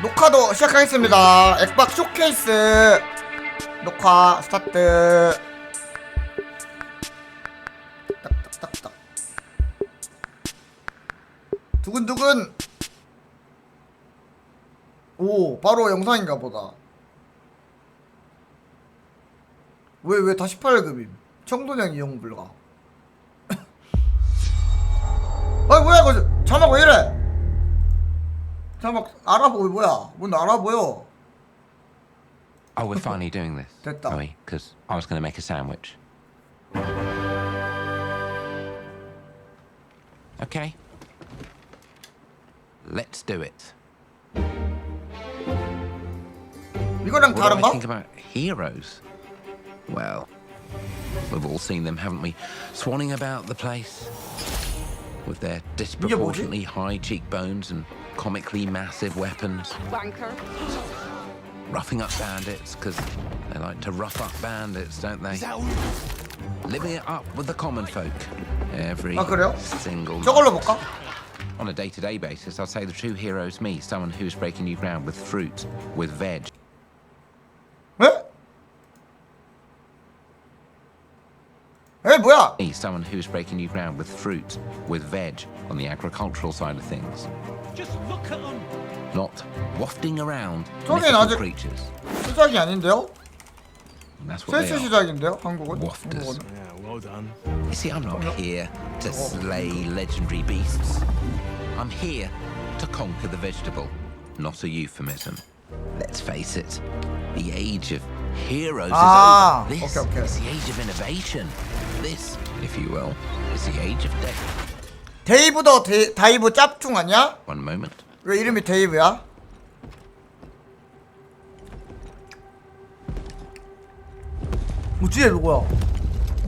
녹화도 시작하겠습니다. 엑스박스 쇼케이스 녹화 스타트. 딱딱딱딱. 두근두근. 오, 바로 영상인가 보다. 왜 다 18급임? 청소년 이용 불가. 아이 뭐야 이거 자막 왜 이래? 자막 알아보고 뭐야? 뭔 알아보여? Oh, we're finally doing this, 됐다. are we? Because I was going to make a sandwich. Okay. Let's do it. 이거랑 What do I 다른가? think about heroes? Well, we've all seen them, haven't we? Swanning about the place with their disproportionately high cheekbones and comically massive weapons. Banker. Roughing up bandits, because they like to rough up bandits, don't they? Living it up with the common folk every 아 그래요? single 저걸로 night. 볼까? On a day-to-day basis, I'd say the true hero is me, someone who's breaking new ground with fruit, with veg. 에? 에 뭐야? Me, someone who's breaking new ground with fruit, with veg, on the agricultural side of things. Just look at them. Not wafting around 저긴 mythical 아직 creatures. 시작이 아닌데요? And that's what they 셋이 are. 시작인데요? 한국은? Wafters. 한국은? Yeah, well done. You see, I'm not here to slay legendary beasts. I'm here to conquer the vegetable, not a euphemism. Let's face it, the age of heroes Ah, is over. This okay. is the age of innovation. This, if you will, is the age of death. 데이브 더 다이브 짭퉁 아니야? One moment. 왜 이름이 데이브야? 뭐 뒤에 누구야?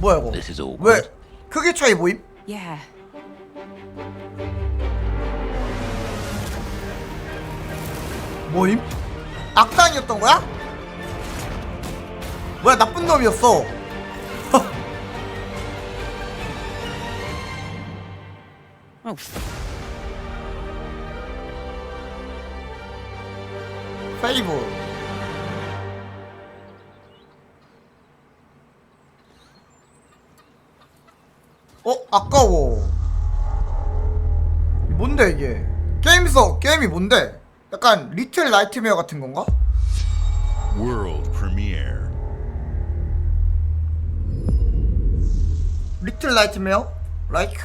뭐야 이거? This is all 왜 good. 크기 차이 보임? Yeah. 뭐임? 악당이었던 거야? 뭐야 나쁜 놈이었어. Oh, 페이브. 아까워. 뭔데 이게? 게임이 뭔데? 약간 리틀 나이트메어 같은 건가? World premiere. 리틀 나이트메어? 라이크?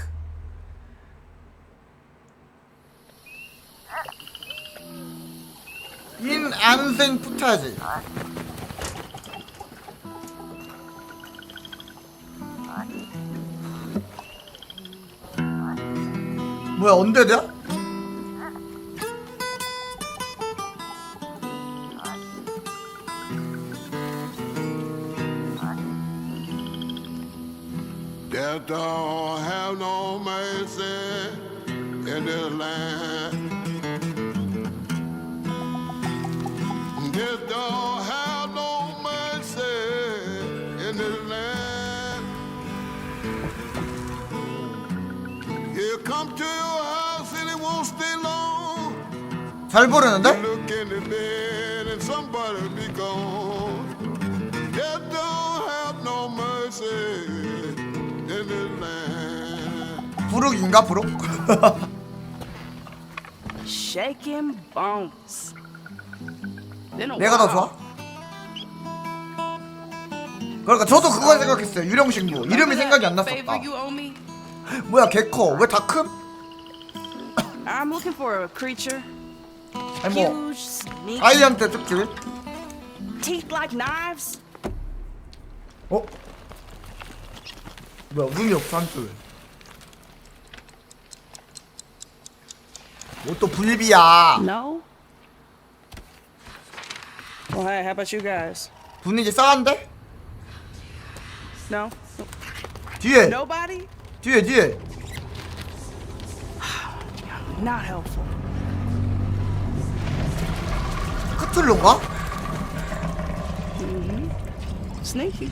인 안생 푸타지. 뭐야 언데드야? Death don't have no mercy in this land. Death don't have no mercy in this land. He'll come to your house and it won't stay long. 잘 부르는데? Look in the bed and somebody be gone. Death don't have no mercy in this land. 부룩인가 부룩? shaking bones. Been a 내가 더 while. 좋아? 그러니까 저도 그거 생각했어요. 유령신부 이름이 생각이 안 Favor 났었다. you owe me? 뭐야 개커 왜 다 큼? I'm looking for a creature. 아니 뭐 Huge, sneaky, 아이한테 특질. teeth like knives. 어? 뭐야 운이 없어 한줄. 뭐 또 불비야. No. Well, hey, how about you guys? 분위기 싸한데? No. 뒤에 Nobody? 뒤에 Not helpful. 크툴루인가? Sneaky.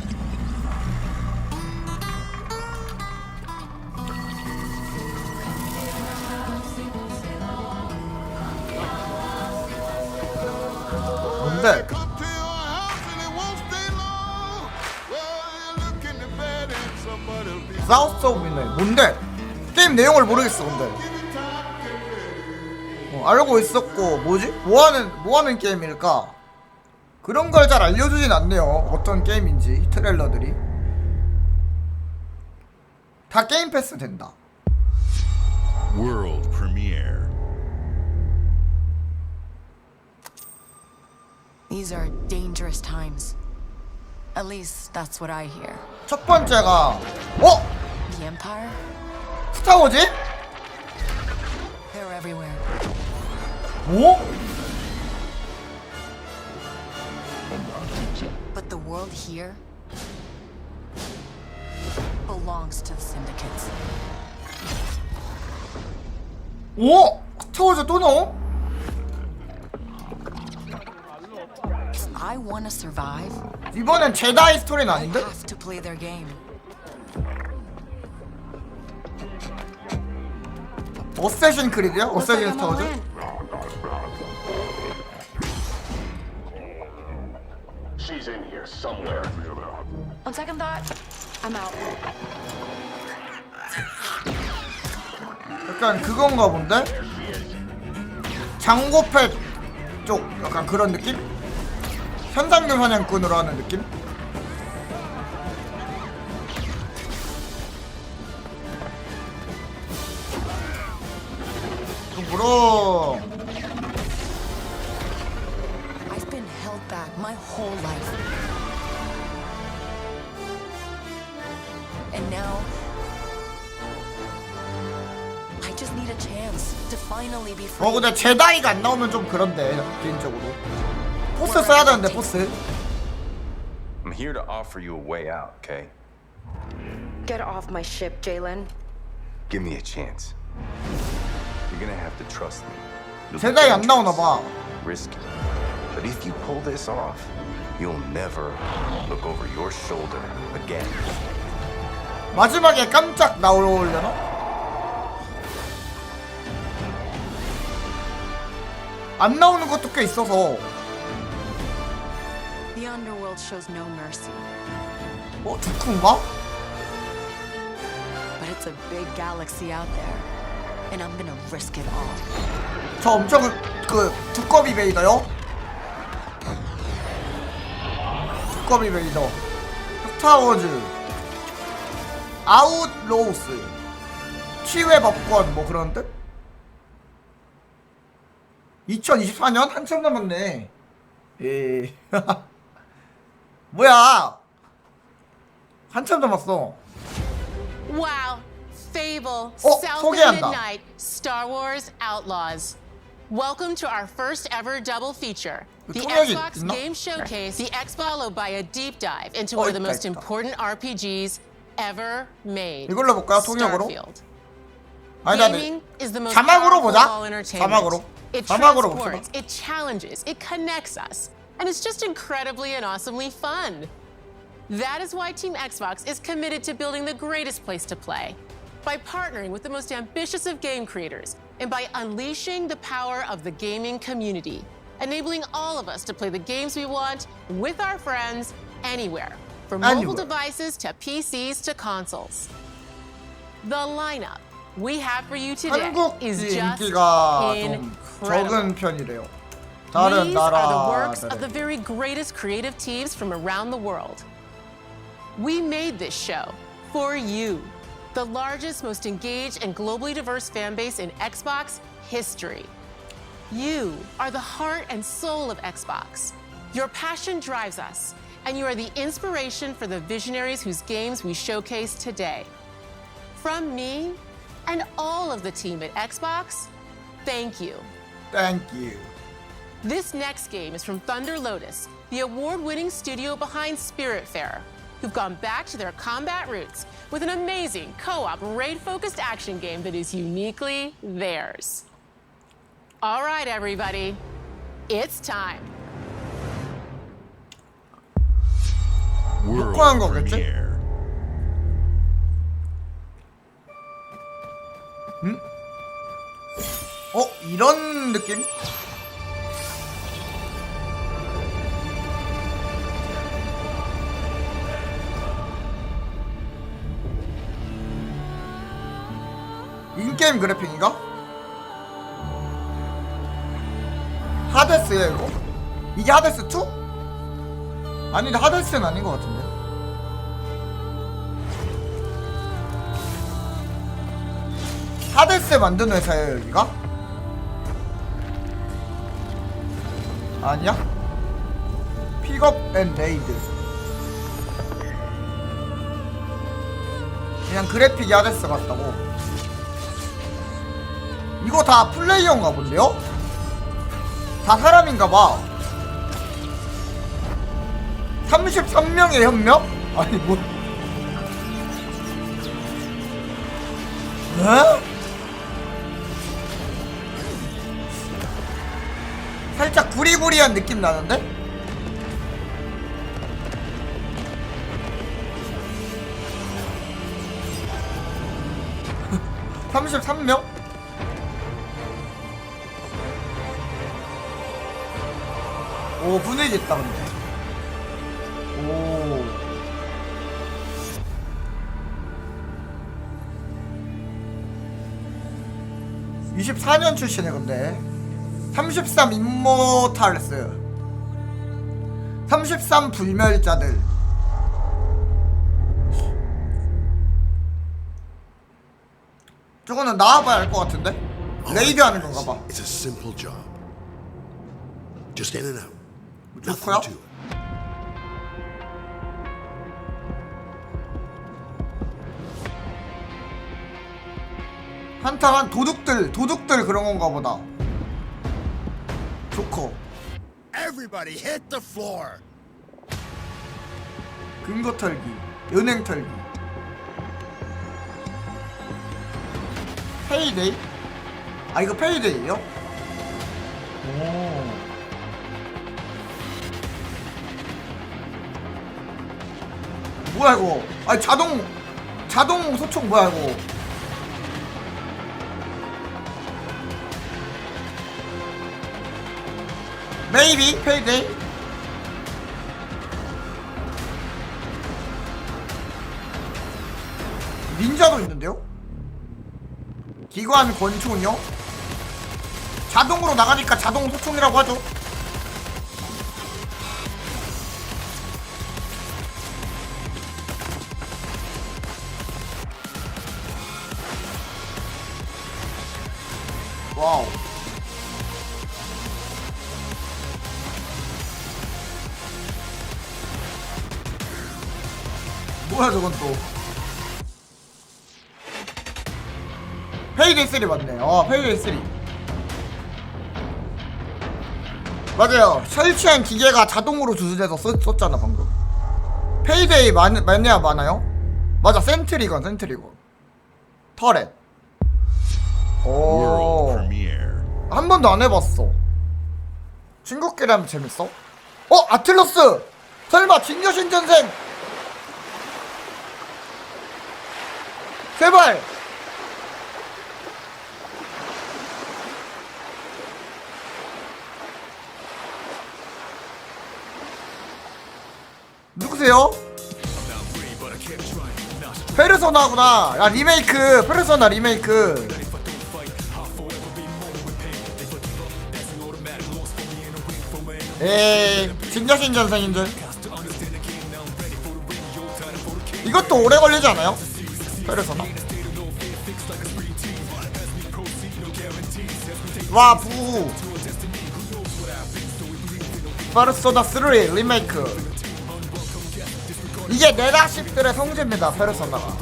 뭔데? Come to your house and it won't stay long. Well, you look in the bed and somebody'll be 사우스 오브 미드나잇 뭔데? 게임 내용을 모르겠어 근데. 알고 있었고 뭐지? 뭐하는 게임일까? 그런 걸 잘 알려주진 않네요. 어떤 게임인지 트레일러들이. 다 게임 패스 된다. World premiere. These are dangerous times. At least that's what I hear. 첫 번째가 The Empire? 스타워즈? They're everywhere. 뭐? But the world here belongs to the syndicates. 오? 스타워즈 또 나와? If I want to survive, 이번엔 제다이 스토리는 I 아닌데? have to play their game. 어쌔신 크리드야? 어쌔신 스타워즈? She's in here somewhere. On second thought, I'm out. 약간 그건가 본데? 장고패 쪽 약간 그런 느낌? 현상금 사냥꾼으로 하는 느낌? 그럼 I've been held back my whole life. And now, I just need a chance to finally be free. 근데 제다이가 안 나오면 좀 그런데 개인적으로 포스 써야 되는데 포스. I'm here to offer you a way out, okay? Get off my ship, Jalen. Give me a chance. You're gonna have to trust me. It'll be 제다이 안 나오나 dangerous, 봐. risky. But if you pull this off, you'll never look over your shoulder again. 마지막에 깜짝 나오려나? 안 나오는 것도 꽤 있어서. The underworld shows no mercy, 두쿠인가? but it's a big galaxy out there, and I'm gonna risk it all. 저 엄청 그 두꺼비 베이더요? 두꺼비 베이더. 스타워즈 아웃로우스 치외 법권 뭐 그런 듯? 2024년 한참 남았네. 예. 뭐야? 한참 남았어. Wow, Fable, Oh, South of 소개한다. Midnight, Star Wars Outlaws. Welcome to our first ever double feature. The 통역이 Xbox 있나? Game Showcase, the X followed by a deep dive into one of the 있다, most 있다. important RPGs ever made. 이걸로 볼까요? 통역으로? Starfield. 아니 Gaming is the most 자막으로 powerful 보자. of all entertainment. 자막으로. It 자막으로 transports, 봅시다. it challenges, it connects us, and it's just incredibly and awesomely fun. That is why Team Xbox is committed to building the greatest place to play. By partnering with the most ambitious of game creators, and by unleashing the power of the gaming community, enabling all of us to play the games we want with our friends anywhere, from mobile Anywhere. devices to PCs to consoles. The lineup we have for you today 한국 is just 인기가 좀 incredible. 적은 편이래요. 다른 These are the works of 나라들에. the very greatest creative teams from around the world. We made this show for you, the largest, most engaged, and globally diverse fan base in Xbox history. You are the heart and soul of Xbox. Your passion drives us, and you are the inspiration for the visionaries whose games we showcase today. From me and all of the team at Xbox, thank you. Thank you. This next game is from Thunder Lotus, the award-winning studio behind Spiritfarer, who've gone back to their combat roots with an amazing co-op raid-focused action game that is uniquely theirs. All right, everybody, it's time. World 녹화한 거겠지? premiere. 이런 느낌? 인게임 그래픽인가? 하데스야 이거? 이게 하데스 2? 아니 하데스는 아닌 것 같은데. 하데스 만든 회사예요 여기가? 아니야? 픽업 앤 레이드. 그냥 그래픽이 하데스 같다고. 이거 다 플레이어인가 본데요? 다 사람인가봐. 33명의 현명? 아니 뭐 에? 살짝 구리구리한 느낌 나는데? (33명) 오 분위기 있다 근데. 오 24년 출신이네 근데. 33 임모탈스, 33 불멸자들. 저거는 나와봐야 알 것 같은데? 레이드 하는 건가 봐. It's a simple job. Just in and out. 좋고요? Nothing to it. 한탕한 도둑들 그런 건가 보다. 좋고. Everybody hit the floor. 근거 털기, 은행 털기. 페이데이? 아 이거 페이데이요? 오. 뭐야 이거? 아니 자동 소총 뭐야 이거? Maybe 페이데이? 닌자도 있는데요? 기관 권총이요? 자동으로 나가니까 자동 소총이라고 하죠. 와우. 뭐야 저건 또. 페이데이 3 맞네. 페이데이 3 맞아요. 설치한 기계가 자동으로 주술돼서 썼잖아 방금. 페이데이 매니아 많아요? 맞아. 센트리건 터렛. 오. World premiere. 한 번도 안 해봤어. 친구끼리 하면 재밌어? 아틀러스! 설마 진여신 전생! 제발! 누구세요? 페르소나구나. 야 리메이크. 페르소나 리메이크. 에이 진여신 전생인들. 이것도 오래 걸리지 않아요? 페르소나. 와 부. 페르소나 3 리메이크. 이게 내다십들의 성지입니다. 페르소나가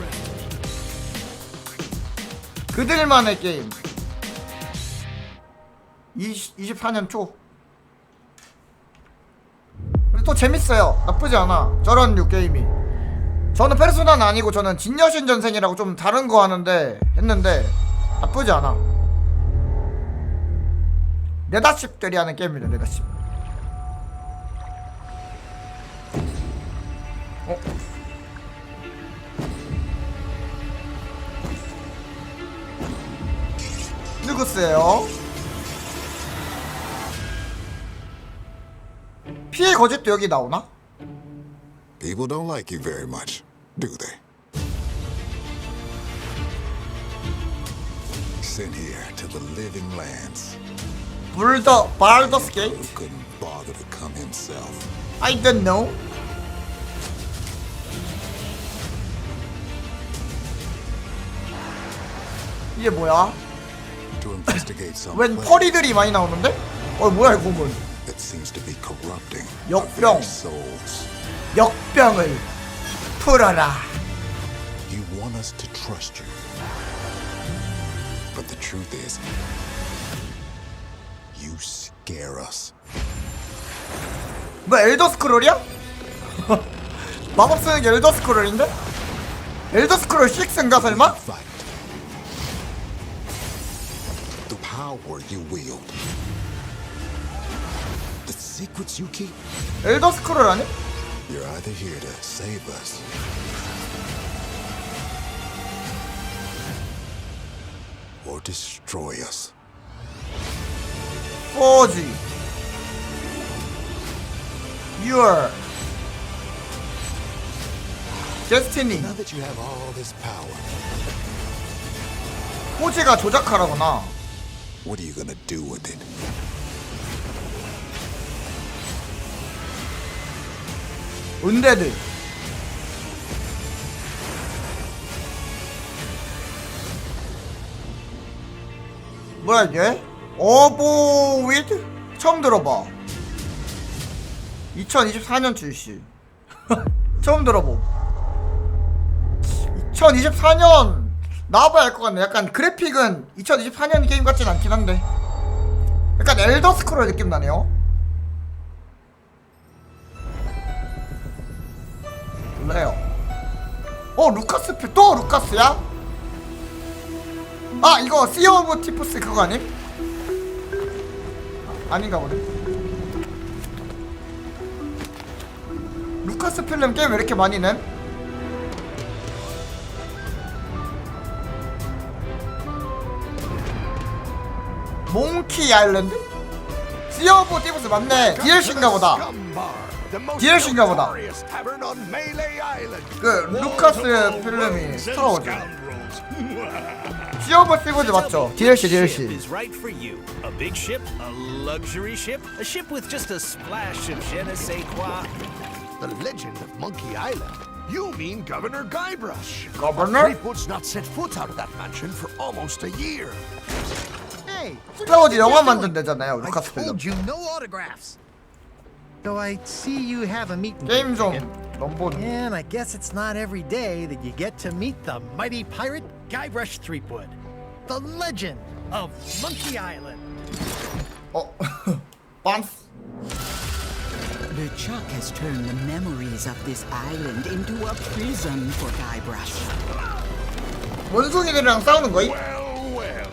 그들만의 게임. 24년 초. 근데 또 재밌어요. 나쁘지 않아 저런 류 게임이. 저는 페르소나는 아니고 저는 진여신 전생이라고 좀 다른 거 했는데 나쁘지 않아. 내다십들이 하는 게임이네. 내다십. 누구세요? 피해 거짓도 여기 나오나? People don't like you very much, do they? sent here to the living lands. Baldur's Gate? Who couldn't bother to come himself? I don't know. 이게 뭐야? To investigate some 웬 place 펄이들이 많이 나오는데? 뭐야 이 고문? that seems to be corrupting 역병. our very souls. 역병을 풀어라. You want us to trust you. But the truth is, you scare us. 뭐 엘더 스크롤이야? 마법 쓰는 게 엘더 스크롤인데? 엘더 스크롤 6인가 설마? Fight. The power you wield. The secrets you keep. 엘더 스크롤 아니? You're either here to save us or destroy us. 포지 Your Destiny. Now that you have all this power, 포지가 조작하라구나. what are you gonna do with it? 은데드. 뭐야 이게? 어보위드? 처음 들어봐. 2024년 출시. 처음 들어보. 2024년 나와봐야 알 것 같네. 약간 그래픽은 2024년 게임 같진 않긴 한데 약간 엘더 스크롤 느낌 나네요. 몰라요. 루카스 또 루카스야? 아 이거 시 오브 티프스 그거 아님? 아닌가 보네. 루카스 필름 게임 왜 이렇게 많이 낸? 몽키 아일랜드? 시 오브 티프스 맞네. DLC인가 보다. DLC인가 보다. 그 루카스 필름이 스타워즈. 시 오브 티프스 맞죠? DLC. is right for you. A big ship, a luxury ship, a ship with just a splash of je ne sais quoi. The legend of Monkey Island. You mean Governor Guybrush. Governor? Threepwood's not set foot out of that mansion for almost a year. Hey, 스타워즈 영화 만든대잖아요. I 루카스 필름. told you no autographs. So I see you have a meet and 게임 greet 좀 ticket. 넘보는. And I guess it's not every day that you get to meet the mighty pirate Guybrush Threepwood, the legend of Monkey Island. 빤스. LeChuck has turned the memories of this island into a prison for Guybrush. 원숭이들이랑 싸우는 거임? Well, well,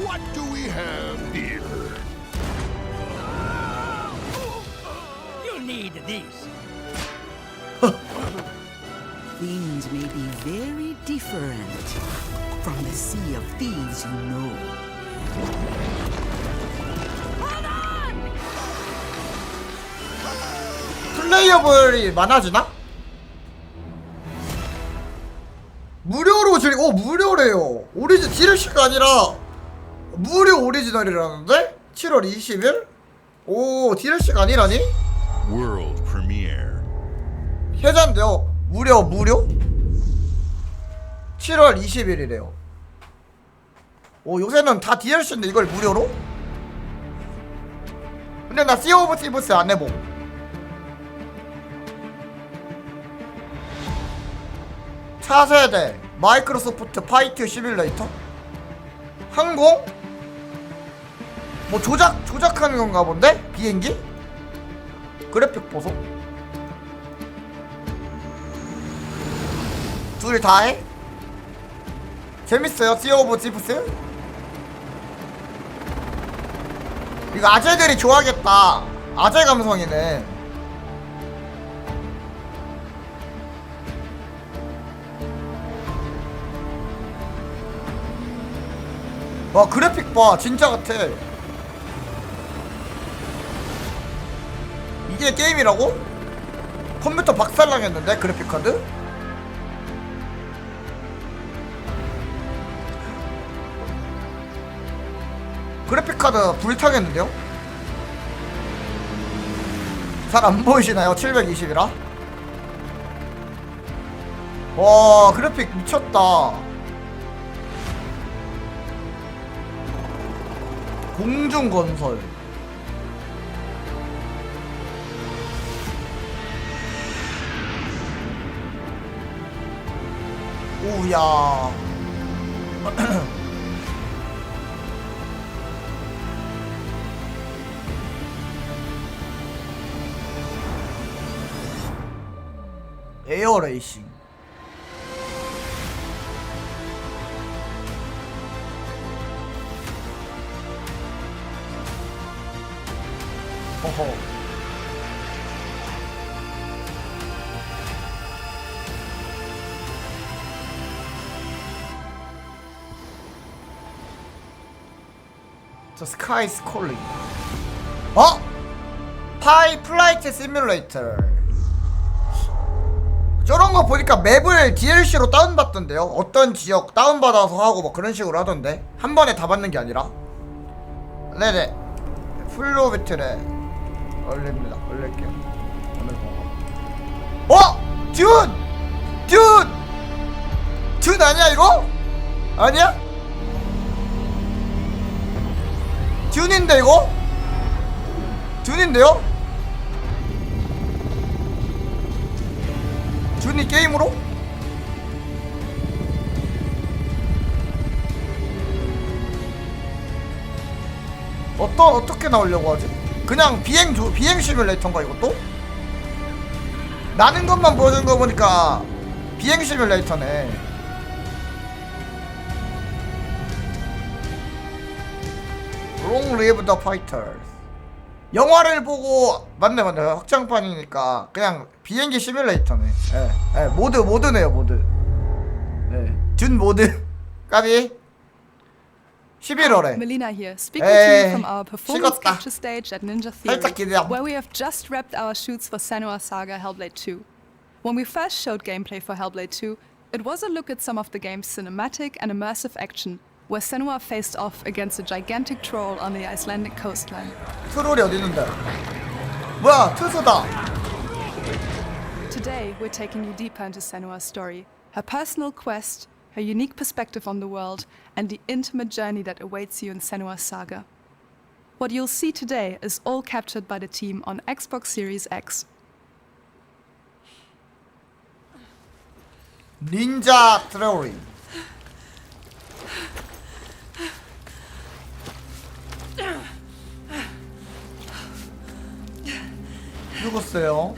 what do we have here? You need these. Things may be very different from the sea of thieves you know. 플레이어블이 많아지나? 무료로 무료래요. 오리진 DLC가 아니라 무료 오리지널이라는데? 7월 20일? 오, DLC가 아니라니? World premiere. 해잔데요. 무료 7월 20일이래요. 오, 요새는 다 DLC인데 이걸 무료로? 근데 나 시 오브 티브스 안 해봄. 차세대 마이크로소프트 파이트 시뮬레이터? 항공? 뭐 조작하는 건가 본데? 비행기? 그래픽 보소. 둘 다 해? 재밌어요? 시 오브 티브스? 이거 아재들이 좋아하겠다. 아재 감성이네. 와, 그래픽 봐. 진짜 같아. 이게 게임이라고? 컴퓨터 박살나겠는데? 그래픽 카드? 카드 불타겠는데요? 잘 안 보이시나요? 720이라? 와 그래픽 미쳤다. 공중건설 오야 에어레이싱 허허 The sky is calling. 어? 파이 플라이트 시뮬레이터. 저런 거 보니까 맵을 DLC로 다운받던데요? 어떤 지역 다운받아서 하고 뭐 그런 식으로 하던데? 한 번에 다 받는 게 아니라? 네네. 플로비트에 올립니다. 올릴게요. 어? 듄 아니야 이거? 아니야? 듄인데 이거? 듄인데요? 듄이 게임으로? 어떻게 나오려고 하지? 그냥 비행 시뮬레이터인가 이것도? 나는 것만 보여준 거 보니까 비행 시뮬레이터네. Long live the fighters. 영화를 보고 맞네 확장판이니까 그냥 비행기 시뮬레이터네. 예, 모드네요 모드. 예, 준 모드. 까비. 11월에. Melina here, speaking to you from our performance capture stage at Ninja Theory, where we have just wrapped our shoots for Senua Saga Hellblade 2. When we first showed gameplay for Hellblade 2, it was a look at some of the game's cinematic and immersive action, where Senua faced off against a gigantic troll on the Icelandic coastline. 트롤이 어디 있는데? 뭐야, 트소다. Today, we're taking you deeper into Senua's story, her personal quest, her unique perspective on the world, and the intimate journey that awaits you in Senua's saga. What you'll see today is all captured by the team on Xbox Series X. Ninja Theory. 죽었어요.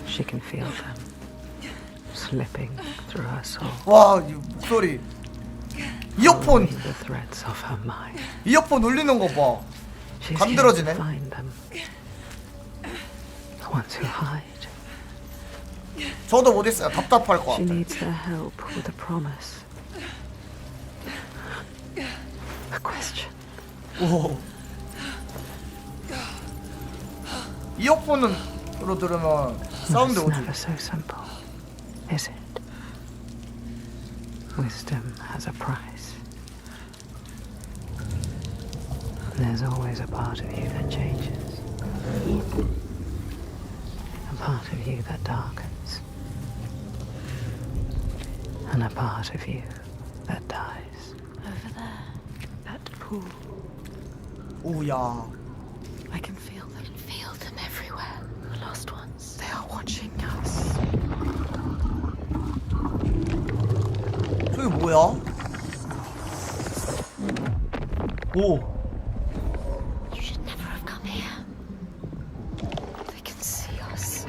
She can feel them slipping through her soul. 와, 이 목소리. 이어폰. The threads of her mind. 이어폰 울리는 거 봐. 감들어지네. Find them. The ones who hide. 저도 못 있어요. 답답할 것 같아. She needs their help with a promise. A question. 오. 이어폰으로 들으면 사운드 오지. It's never so simple, is it? Wisdom has a price. And there's always a part of you that changes. A part of you that darkens. And a part of you that dies. Over there, that pool. 오야. I can feel them. Feel them everywhere. The lost ones. They are watching us. 저기 뭐야? 오. You should never have come here. They can see us.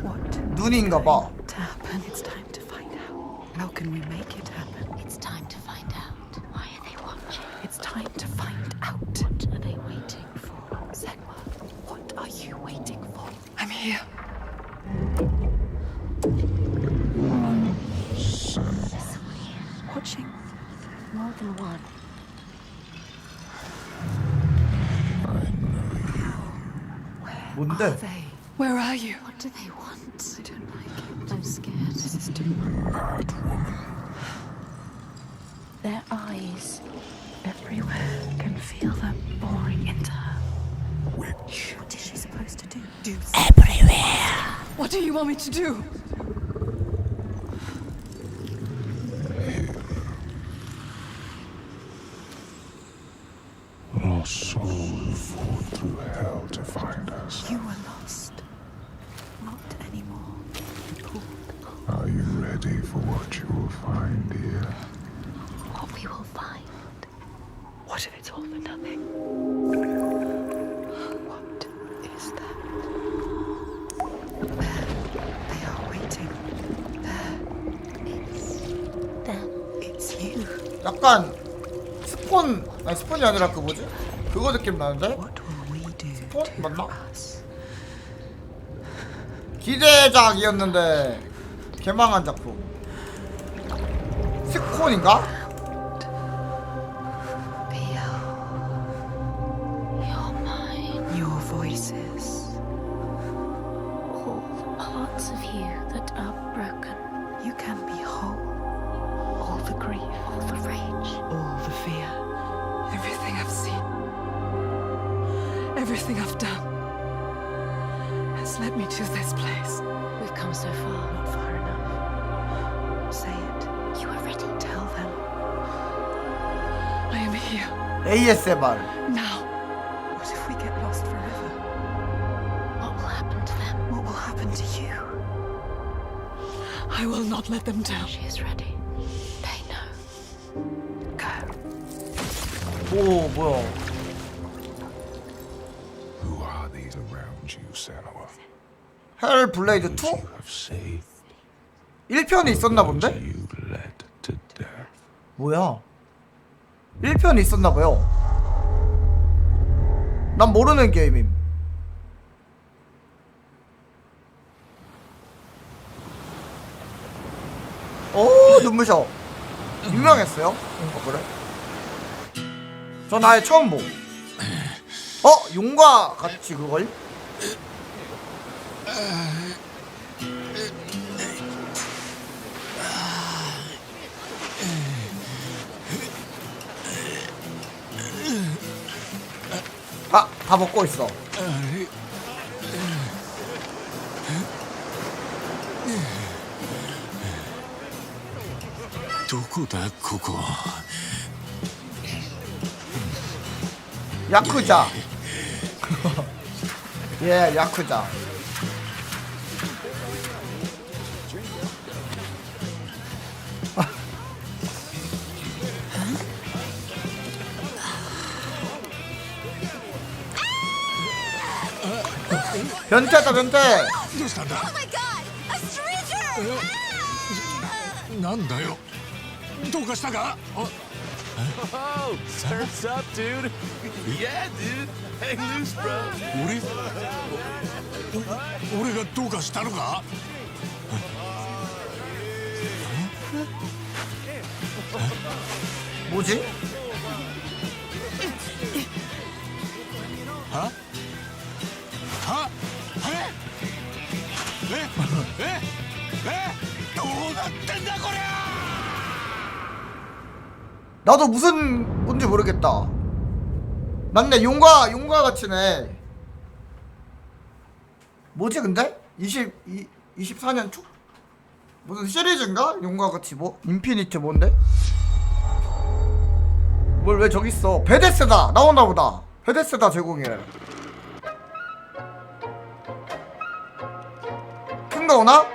What? 눈인가 봐. To happen? It's time to find out. How can we make it happen? It's time to find out. Why are they watching? It's time to find out. What are they waiting for? Senwa, what are you waiting for? I'm here. Watching. More than one. 뭔데? Where are you? What do they want? I don't like it. I'm scared. This is too much. Their eyes. everywhere can feel them pouring into her. Which? What is she supposed to do? Do Everywhere. What do you want me to do? Lost souls fought through hell to find us. You were lost. Not anymore. Are you ready for what you will find here? What we will find. What if it's all for nothing? What is that? There. They are waiting. There. It's them. It's you. 약간 스폰 아니 스폰이 아니라 그 뭐지? 그거 느낌 나는데? 스폰? 맞나? 기대작이었는데 개망한 작품. 스콘인가? You're mine. Your voices. All the parts of you that are broken. You can be whole. All the grief. All the rage. All the fear. Everything I've seen, everything I've done has led me to this place. We've come so far. Not far enough. Say it. You are ready. Tell them. I am here. ASMR. Now. What if we get lost forever? What will happen to them? What will happen to you? I will not let them down. She is ready. They know. Go. 오 뭐야? Who are these around you, Senua? 헬 블레이드 2? 1편이 있었나 본데? You led to death. 뭐야? 1편이 있었나 봐요. 난 모르는 게임임. 오 눈부셔. 유명했어요? 그래? 전 아예 처음 보. 용과 같이 그걸? 다 먹고 있어. 누구다 그거? 야쿠자. 예, 야쿠자. 변태다 변태. 난다요. どうかしたか? Oh, surf's up, dude. Yeah, dude. Hang loose, bro. 俺がどうかしたのか? 뭐지? 하? 하? 에? どうなってんだこりゃ! 나도 무슨 뭔지 모르겠다. 맞네. 용과 같이네. 뭐지 근데? 24년 초? 무슨 시리즈인가? 용과 같이 뭐? 인피니트 뭔데? 뭘 왜 저기 있어? 베데스다 나오나 보다. 베데스다 제공이래. 큰 거 오나?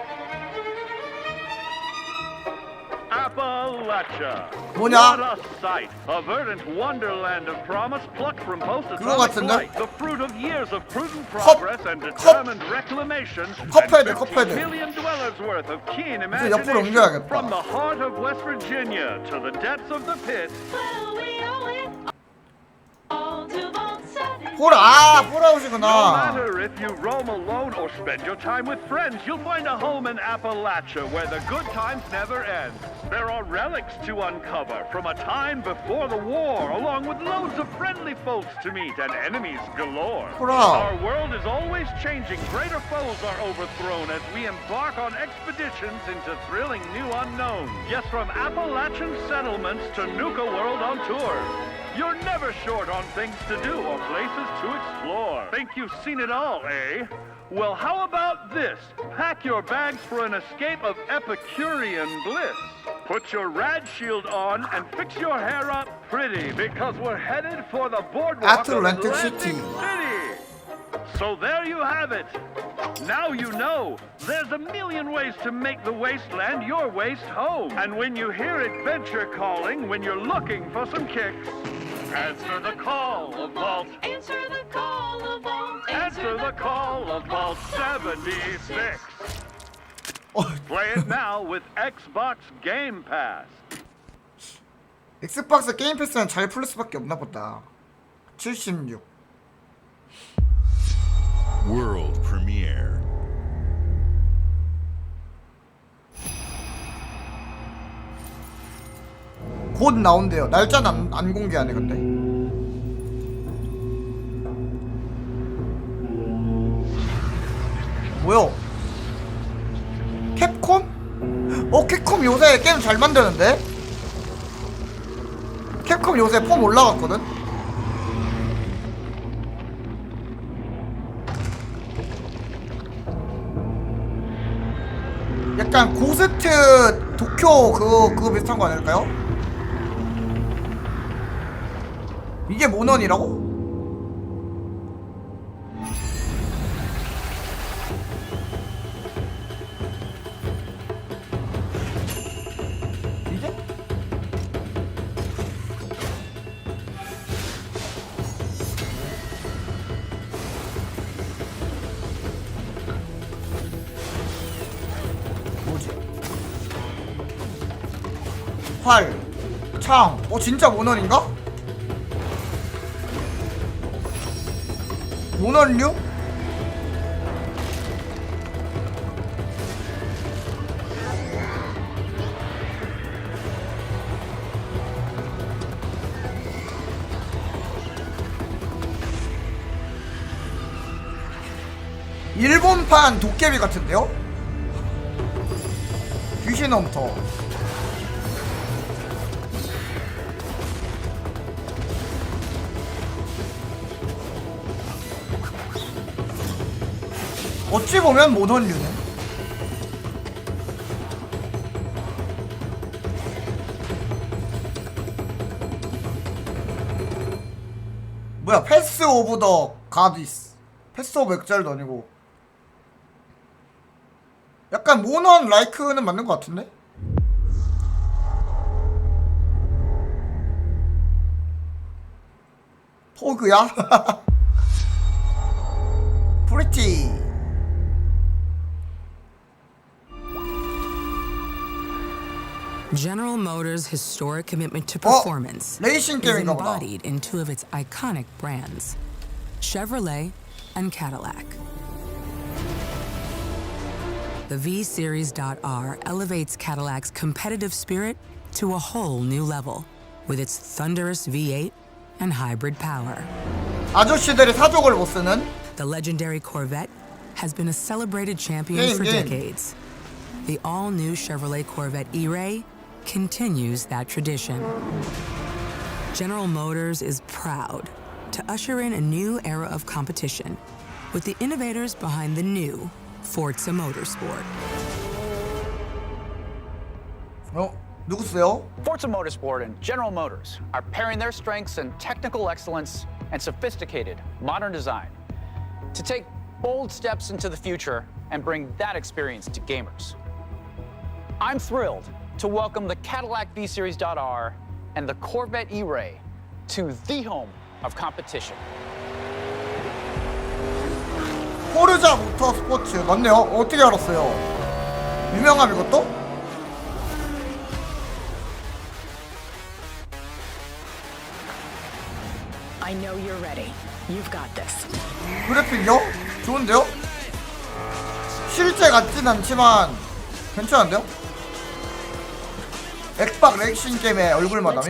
Appalachia. 뭐냐? What a sight! A verdant wonderland of promise plucked from 그거 post-atomic 같은데? light. The fruit of years of prudent progress and determined reclamation. 컵헤드. 50 million dwellers worth of keen 옆으로 imagination. 옮겨야겠다. From the heart of West Virginia to the depths of the pit. 보라우시구나. No matter if you roam alone or spend your time with friends, you'll find a home in Appalachia where the good times never end. There are relics to uncover from a time before the war, along with loads of friendly folks to meet and enemies galore. Our world is always changing. Greater foes are overthrown as we embark on expeditions into thrilling new unknowns. Yes, from Appalachian settlements to Nuka World on tour. You're never short on things to do or places to explore. Think you've seen it all, eh? Well, how about this? Pack your bags for an escape of Epicurean bliss. Put your rad shield on and fix your hair up pretty, because we're headed for the boardwalk of Atlantic City. So there you have it. Now you know. There's a million ways to make the wasteland your waste home. And when you hear adventure calling, when you're looking for some kicks, answer the call of Vault. Answer the call of Vault. Answer the call of Vault 76. Play it now with Xbox Game Pass. 엑스박스 게임 패스는 잘 풀릴 수밖에 없나 보다. 76. World premiere. 곧 나온대요. 날짜는 안 공개하네 근데. 뭐야? 캡콤? 캡콤 요새 게임 잘 만드는데? 캡콤 요새 폼 올라갔거든? 약간 고스트 도쿄 그거 비슷한 거 아닐까요? 이게 모넌이라고? 이게? 뭐지? 활, 창, 진짜 모넌인가? 모넌류? 일본판 도깨비 같은데요? 귀신 홈터. 어찌 보면 모던류네. 뭐야, 패스 오브 더 가디스. 패스 오브 엑잘도 아니고. 약간 모넌 라이크는 맞는 것 같은데? 포그야? 프리티. General Motors' historic commitment to performance is embodied in two of its iconic brands, Chevrolet and Cadillac. The V-Series.R elevates Cadillac's competitive spirit to a whole new level with its thunderous V8 and hybrid power. 아저씨들이 사족을 못 쓰는 The legendary Corvette has been a celebrated champion for decades. The all-new Chevrolet Corvette E-Ray continues that tradition. General Motors is proud to usher in a new era of competition with the innovators behind the new Forza Motorsport. 누구세요? Forza Motorsport and General Motors are pairing their strengths in technical excellence and sophisticated modern design to take bold steps into the future and bring that experience to gamers. I'm thrilled to welcome the Cadillac V-Series.R and the Corvette E-Ray to the home of competition. 포르자 모터 스포츠 맞네요. 어떻게 알았어요? 유명함 이것도? I know you're ready. You've got this. 그래픽이요? 좋은데요? 실제 같진 않지만 괜찮은데요? 엑박 렉싱 게임의 얼굴 마담이?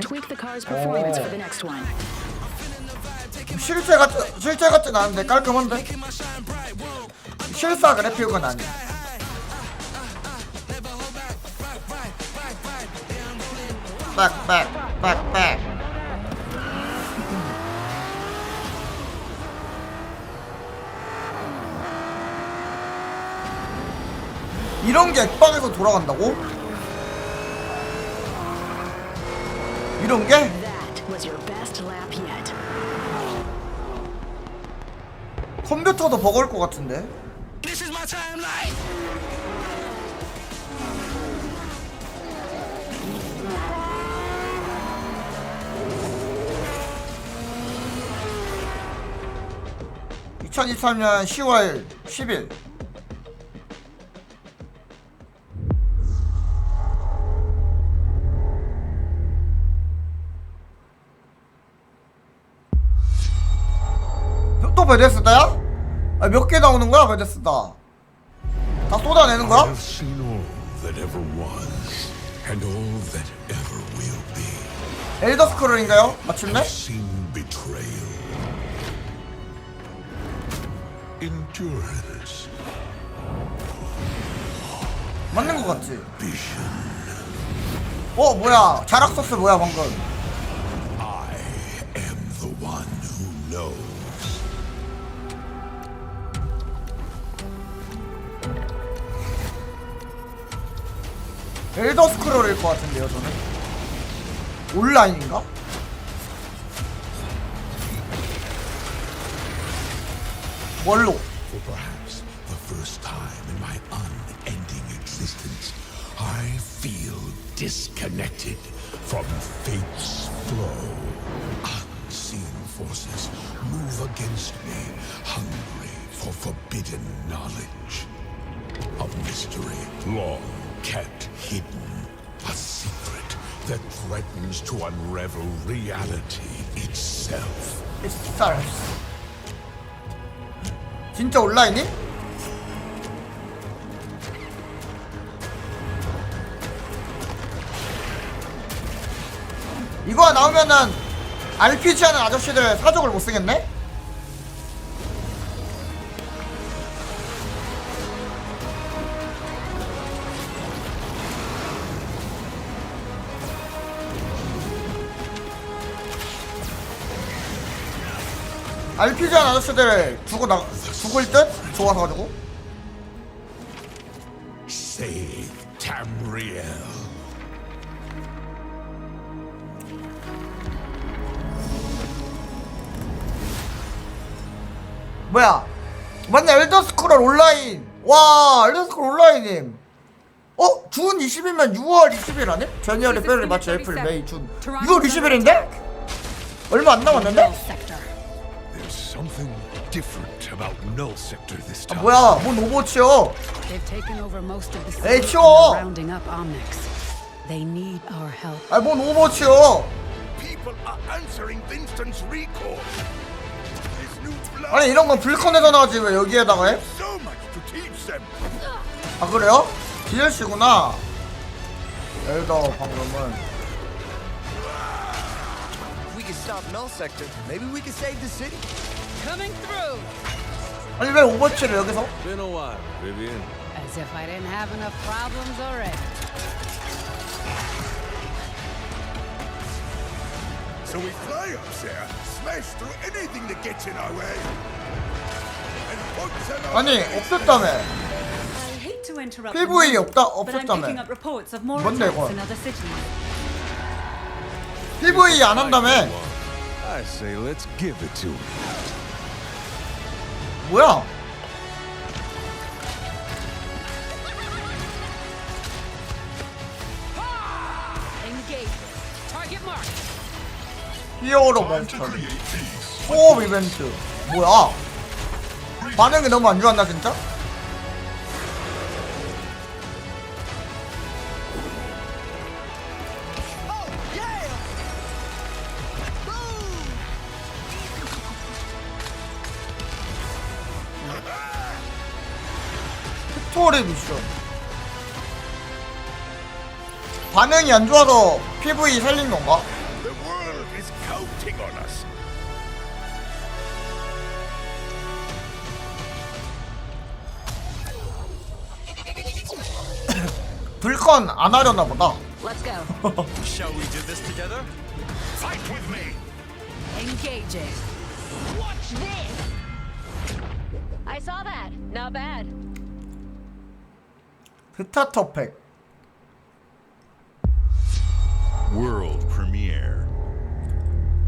실제 같진 않은데 깔끔한데? 실사 그래픽은 아니야. 백. 이런 게 엑박에서 돌아간다고? 이런 게? That was your best lap yet. 컴퓨터도 버거울 것 같은데? This is my timeline. (2023년 10월 10일) 또 베데스다야? 아, 몇 개 나오는 거야 베데스다? 다 쏟아내는 거야? I've seen all that ever was, and all that ever will be. 엘더 스크롤인가요? 마침내? I've seen betrayal, endurance, 맞는 거 같지? vision. 뭐야 자락 소스 뭐야 방금? I am the one who knows. 엘더 스크롤일 것 같은데요 저는? 온라인인가? 뭘로? For perhaps the first time in my unending existence, I feel disconnected from fate's flow. Unseen forces move against me, hungry for forbidden knowledge. A mystery long kept hidden. A secret that threatens to unravel reality itself. 진짜 온라인이? 이거 나오면은 RPG 하는 아저씨들 사족을 못 쓰겠네? RPG 하는 아저씨들 죽을 듯? 좋아서 가지고 Save Tamriel. 뭐야 맞네 엘더 스크롤 온라인 와 엘더 스크롤 온라인임 준 20일면 6월 20일 아니? 제니얼리 페브리 마치 애플 메이 준 6월 20일인데? 얼마 안 남았는데? Something different about Null Sector this time. 뭐야 뭔 오버워치요 They've taken over most of the 에이 cities 치워 and are rounding up Omnics. They need our help. 아니 뭔 오버워치요 People are answering Vincent's recall. This new blood 아니 이런 건 불컨에서 나오지 왜 여기에다가 해? so much to teach them. 아 그래요? DLC구나 엘더 방금은 We can stop Null Sector. Maybe we can save the city. Coming through. 아니 왜 오버워치를 여기서? Been a while, Vivian. As if I didn't have enough problems already. So we fly up there, smash through anything that gets in our way. And put them 아니 없었다며 I hate to interrupt PV the 없다 but I'm 없었다며 picking up reports of more 뭔데, attacks 이건? in other cities. PV 안 한다며 I say let's give it to him. 뭐야 Engage. Target mark. 히어로 몬스터 소업 이벤트 뭐야 반응이 너무 안 좋았나 진짜? 스토리 미션 반응이 안 좋아서 PV 살린 건가? The world is counting on us. 불컨 안 하려나 보다. Let's go. Shall we do this together? Fight with me. Engaging. Watch this. I saw that. Not bad. 스타터 팩. World premiere.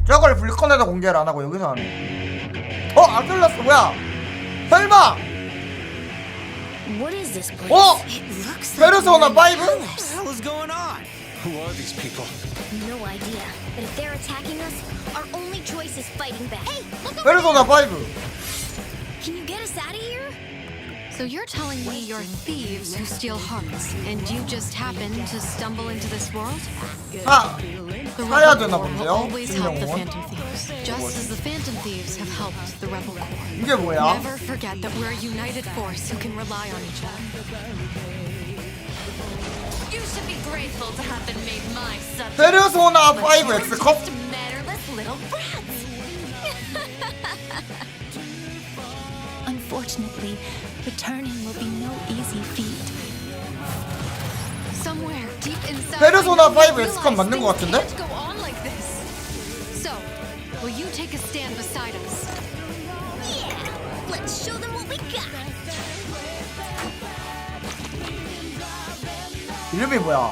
저걸 불컨에다 공개를 안 하고 여기서 하네. 아틀라스 뭐야? 설마? What is this place? It looks Persona 5? What the hell is going on? Who are these people? No idea. But if they're attacking us, our only choice is fighting back. Hey, look over Persona there. 5. Can you get us out of here? So you're telling me you're thieves who steal hearts, and you just happened to stumble into this world? The 사야 Rebel 되나 Corps will 본데요? always help the 김영원. Phantom Thieves, just as the Phantom Thieves have helped the Rebel Corps. 이게 뭐야? Never forget that we're a united force who can rely on each other. You should be grateful to have been made my subject. 페르소나 But 5 you're 엑스컵? just mannerless little brats. Unfortunately, returning will be no easy feat. Somewhere deep inside, 페르소나 I know you 5 엑스컵 realize 맞는 것 things 같은데? can't go on like this. So, will you take a stand beside us? Yeah, let's show them what we got. 이름이 뭐야?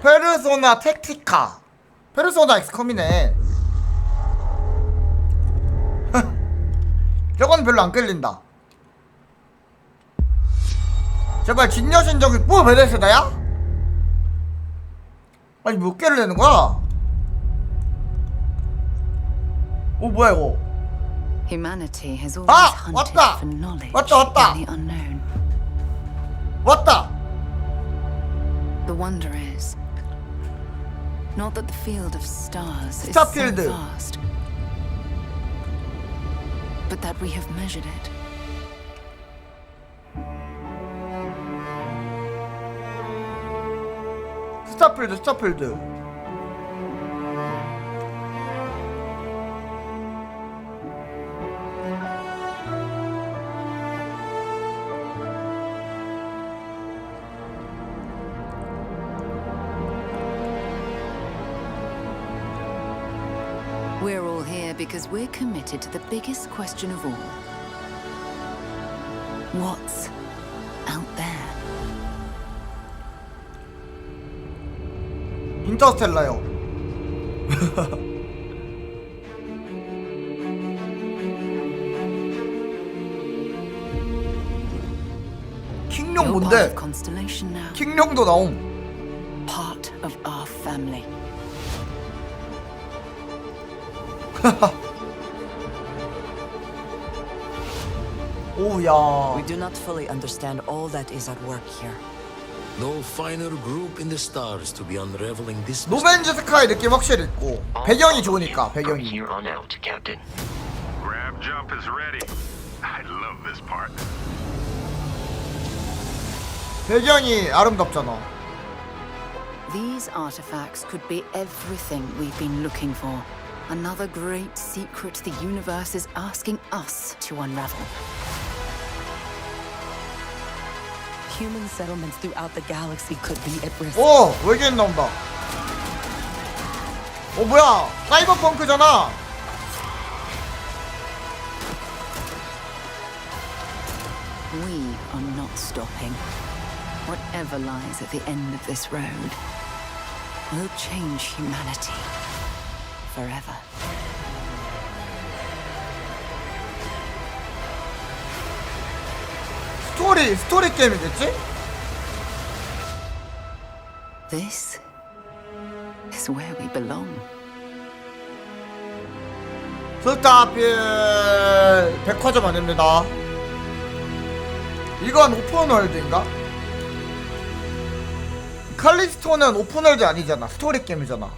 페르소나 택티카. 페르소나 엑스컴이네. 저건 별로 안 끌린다. 제발 진여신적이 뭐 베데스다야? 아니 몇 개를 내는 거야? 뭐야 이거? Humanity has always hunted 왔다! for knowledge 왔다! in the unknown. 왔다! The wonder is not that the field of stars is so 스타필드. vast, but that we have measured it. 스타필드. We're all here because we're committed to the biggest question of all. What's out there? 인터스텔라요. 킹룡 You're part 뭔데? of Constellation now. 킹룡도 나옴. Part of our family. 오야. We do not fully understand all that is at work here. No finer group in the stars to be unraveling this. 노맨즈 스카이 느낌 확실히 있고 배경이 좋으니까 배경이. Here on out, Captain. Grab jump is ready. I love this part. 배경이 아름답잖아. These artifacts could be everything we've been looking for. Another great secret the universe is asking us to unravel. Human settlements throughout the galaxy could be at risk. 오! 외계인 나온다. 뭐야? 사이버펑크잖아. We are not stopping. Whatever lies at the end of this road will change humanity forever. 스토리 게임이겠지? This is where we belong. 스타필 백화점 아닙니다. 이건 오픈월드인가? 칼리스토는 오픈월드 아니잖아. 스토리 게임이잖아.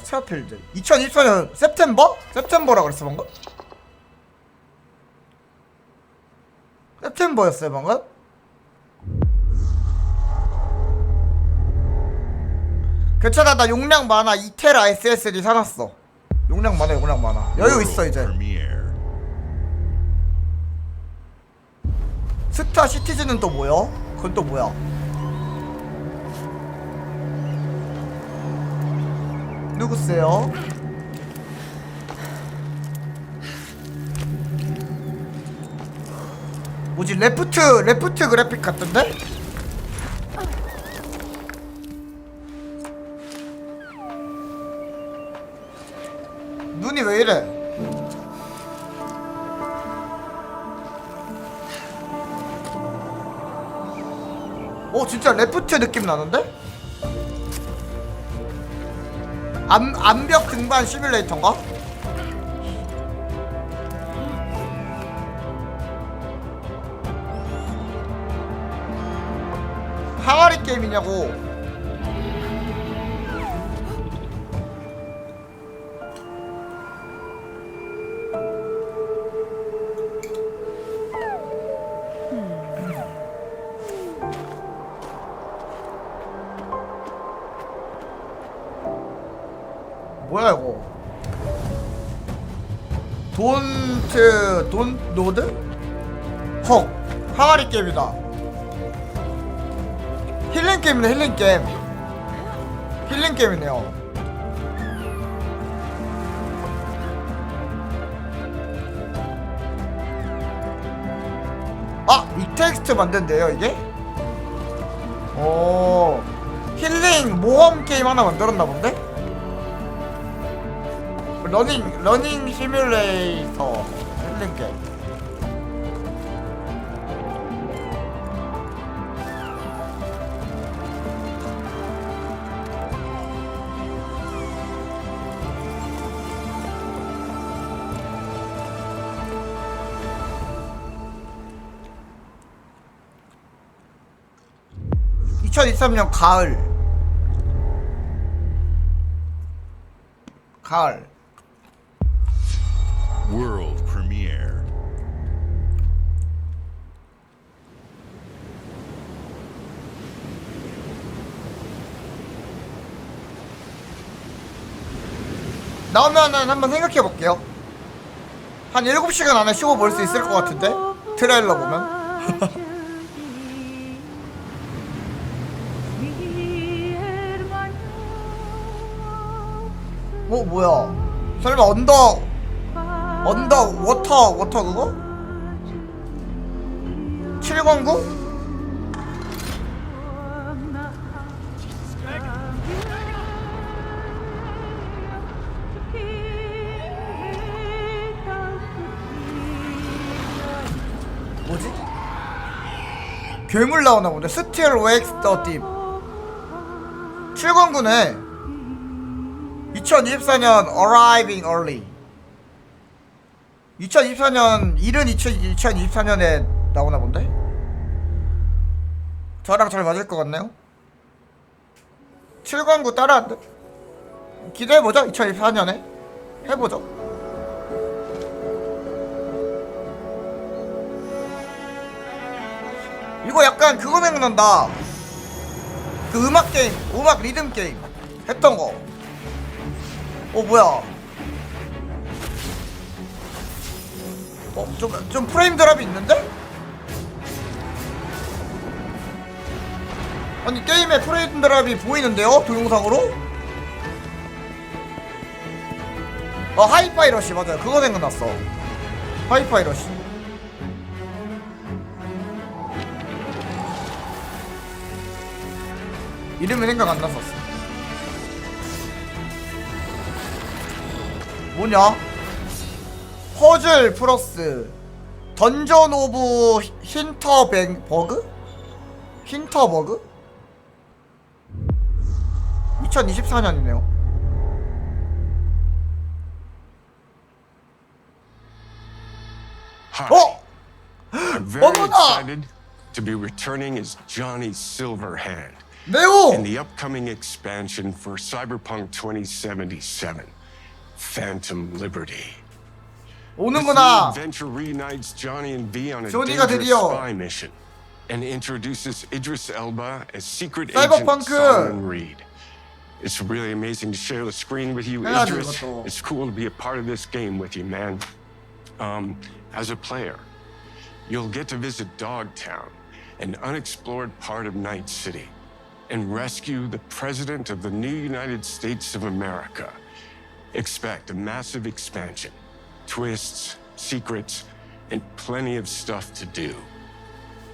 스타필드 2024년 september라 그랬어 방금? september였어요 방금? 괜찮아, 나 용량 많아. 2테라 SSD 사놨어. 용량 많아. 여유 있어 이제. 스타 시티즌은 또 뭐야? 그건 또 뭐야? 누구세요? 뭐지 레프트 그래픽 같던데? 눈이 왜 이래? 진짜 레프트 느낌 나는데? 암벽 등반 시뮬레이터인가? 항아리 게임이냐고. 뭐야 이거? 돈 노드? 헉, 항아리 게임이다. 힐링 게임이네. 힐링 게임이네요. 이 텍스트 만든대요 이게? 힐링 모험 게임 하나 만들었나 본데? 러닝 시뮬레이터 힐링 게임. (2023년) 가을. World premiere. 나오면은 한번 생각해볼게요. 한 7시간 안에 쇼 볼 수 있을 것 같은데? 트레일러 보면? 뭐야? 설마 언더 워터 그거? 709? 뭐지? 괴물 나오나 보네. Still wakes the deep. 709네. 2024년 Arriving Early. 2024년 일은 2024년에 나오나 본데? 저랑 잘 맞을 것 같네요. 709 따라한다. 기대해보죠. 2024년에 해보죠. 이거 약간 그거 생각난다. 그 음악 게임, 음악 리듬 게임 했던 거. 뭐야? 좀 프레임 드랍이 있는데? 아니 게임에 프레임 드랍이 보이는데요? 동영상으로? 하이파이 러시 맞아요. 그거 생각났어. 하이파이 러시. 이름이 생각 안 났었어. 뭐냐? 퍼즐 플러스 던전 오브 힌터버그? 2024년이네요. I'm very excited to be returning as Johnny Silverhand in the upcoming expansion for Cyberpunk 2077, Phantom Liberty. 오는구나. This adventure reunites Johnny and V on a 조니가 dangerous 드디어 spy mission and introduces Idris Elba as secret 사이버펑크. agent Solomon Reed. It's really amazing to share the screen with you, Idris. It's cool to be a part of this game with you, man. As a player, you'll get to visit Dogtown, an unexplored part of Night City, and rescue the President of the new United States of America. Expect a massive expansion, twists, secrets, and plenty of stuff to do.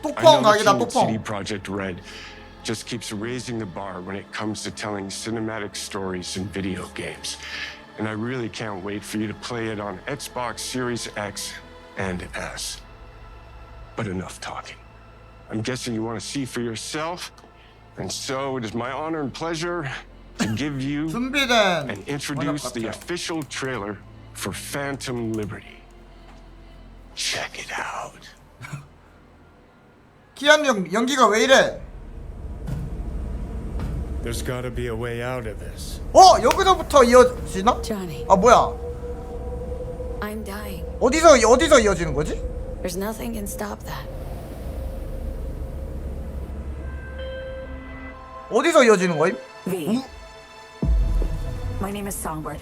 또펑 각이다, CD 또펑. Projekt Red just keeps raising the bar when it comes to telling cinematic stories in video games. And I really can't wait for you to play it on Xbox Series X and S. But enough talking. I'm guessing you want to see for yourself. And so it is my honor and pleasure to give you and introduce the official trailer for Phantom Liberty. Check it out. 키아누 연기가 왜 이래? There's gotta be a way out of this. 여기서부터 이어지나? 아 뭐야? I'm dying. 어디서 이어지는 거지? There's nothing can stop that. 어디서 이어지는 거임? V. My name is Songbird.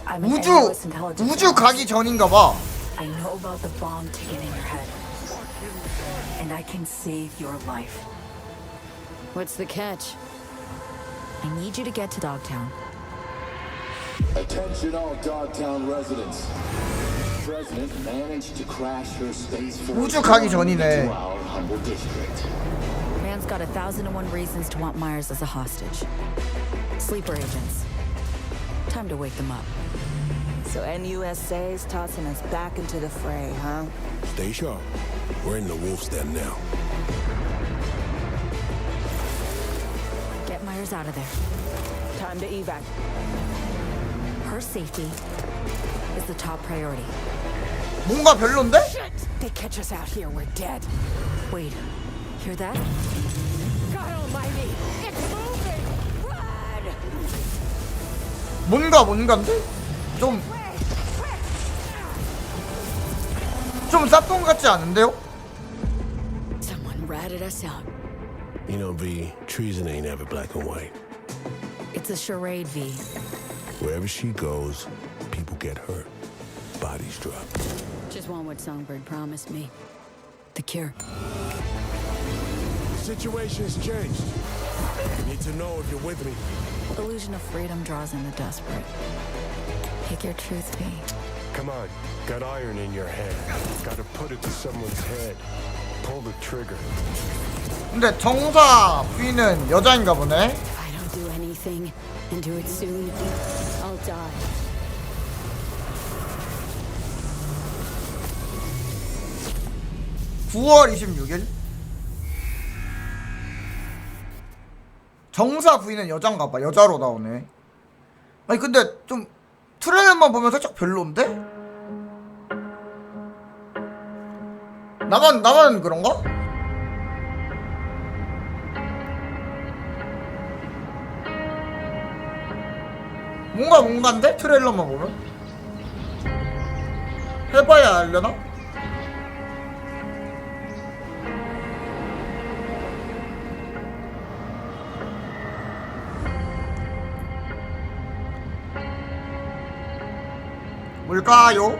I'm an analyst intelligence 우주 가기 전인가 봐. I know about the bomb ticking in your head. And I can save your life. What's the catch? I need you to get to Dogtown. Attention all Dogtown residents. President managed to crash her space force 우주 가기 전이네. into our humble district. Man's got 1,001 reasons to want Myers as a hostage. Sleeper agents. Time to wake them up. So NUSA's tossing us back into the fray, huh? Stay sharp. We're in the wolf's den now. Get Myers out of there. Time to evac. Her safety is the top priority. 뭔가 별론데? They catch us out here, we're dead. Wait, hear that? God almighty! It's moving! Run! 뭔가인데? 좀 쌉돈 같지 않은데요? Someone ratted us out. You know, V, treason ain't ever black and white. It's a charade, V. Wherever she goes, people get hurt. Bodies drop. Just want what Songbird promised me. The cure. The situation's changed. I need to know if you're with me. Illusion of freedom draws in the desperate. Pick your truth, V. Come on. Got iron in your hand. Gotta put it to someone's head. Pull the trigger. 근데 정사 부인은 여자인가 보네. If I don't do anything and do it soon, I'll die. (9월 26일) 정사 부인은 여잔가 봐. 여자로 나오네. 아니 근데 좀 트레일러만 보면 살짝 별론데? 나만 그런가? 뭔가인데? 트레일러만 보면? 해봐야 알려나? 뭘까요?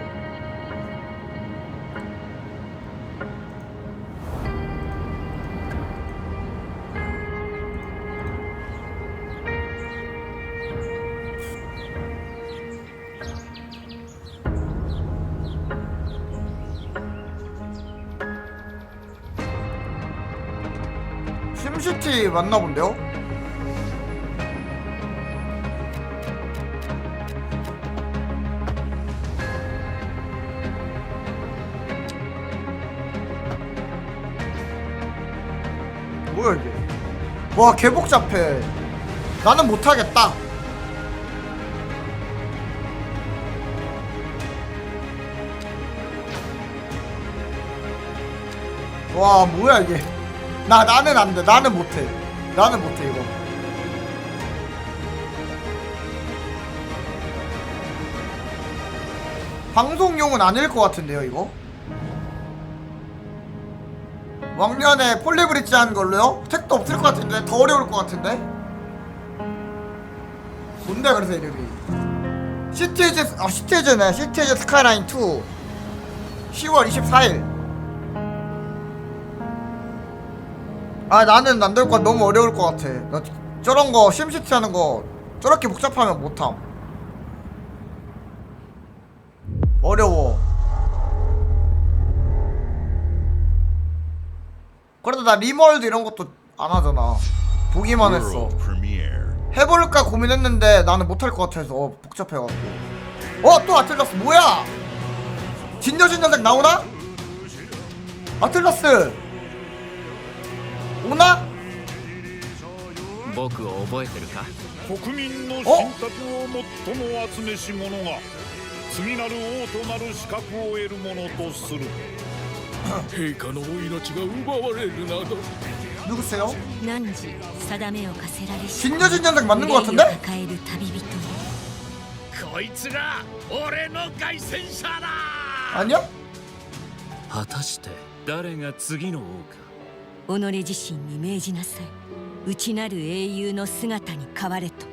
심시티 맞나 본데요? 뭐야 이게? 와 개복잡해. 나는 못하겠다. 와 뭐야 이게? 나는 안 돼. 나는 못해 이거. 방송용은 아닐 것 같은데요 이거? 왕년에 폴리브리지 한 걸로요? 택도 없을 것 같은데? 더 어려울 것 같은데? 뭔데 그래서 이름이 시티즈 스카이라인 2 10월 24일. 아 나는 안 될 것 같아. 너무 어려울 것 같아. 나 저런거 심시티 하는거 저렇게 복잡하면 못함. 어려워. 그래도 나 리월드 이런 것도 안 하잖아. 보기만 했어. 해볼까 고민했는데 나는 못할 것 같아서 복잡해가지고. 또 아틀라스 뭐야? 진여신전생 나오나? 아틀라스 오나? 僕を覚えてるか国民の信託を最も集めし者が次なる王となる資格を得るものとする陛下のお命が奪われるなど 누구세요? 汝定めを課せられし 진여신전생 맞는 것 같은데? 抱える旅人こいつが俺の凱旋者だ 아니야? 果たして誰が次の王か己自身に命じなさい内なる英雄の姿に変われと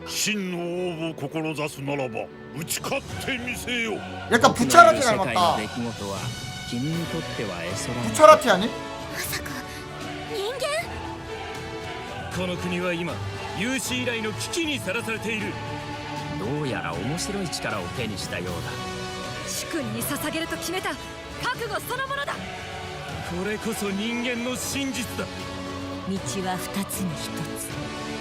真の王を志すならば打ち勝ってみせよ 약간 부차라티 닮았다. 出来事は君にとっては絵空 부차라티 아니? まさか人間この国は今有史以来の危機にさらされているどうやら面白い力を手にしたようだ主君に捧げると決めた覚悟そのものだこれこそ人間の真実だ道は二つに一つ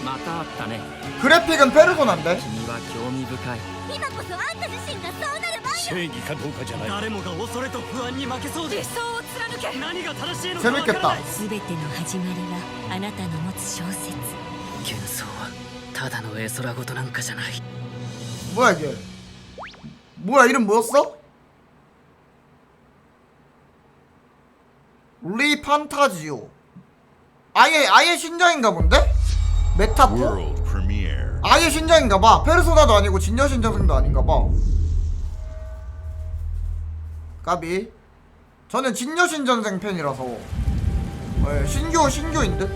またあったね 그래픽은 페르소나인데? 君は興味深い今こそあんた自身がそうなる前正義かどうかじゃない誰もが恐れと不安に負けそうで理想を貫け何が正しいのかわから 재밌겠다. ない全ての始まりはあなたの持つ小説幻想はただの絵空事なんかじゃない 뭐야 이게? 뭐야 이름 뭐였어? 리판타지오. 아예 신작인가 본데? 메타포? World premiere. 아예 신작인가 봐. 페르소나도 아니고 진여신전생도 아닌가 봐. 까비. 저는 진여신전생 팬이라서 신규인 듯?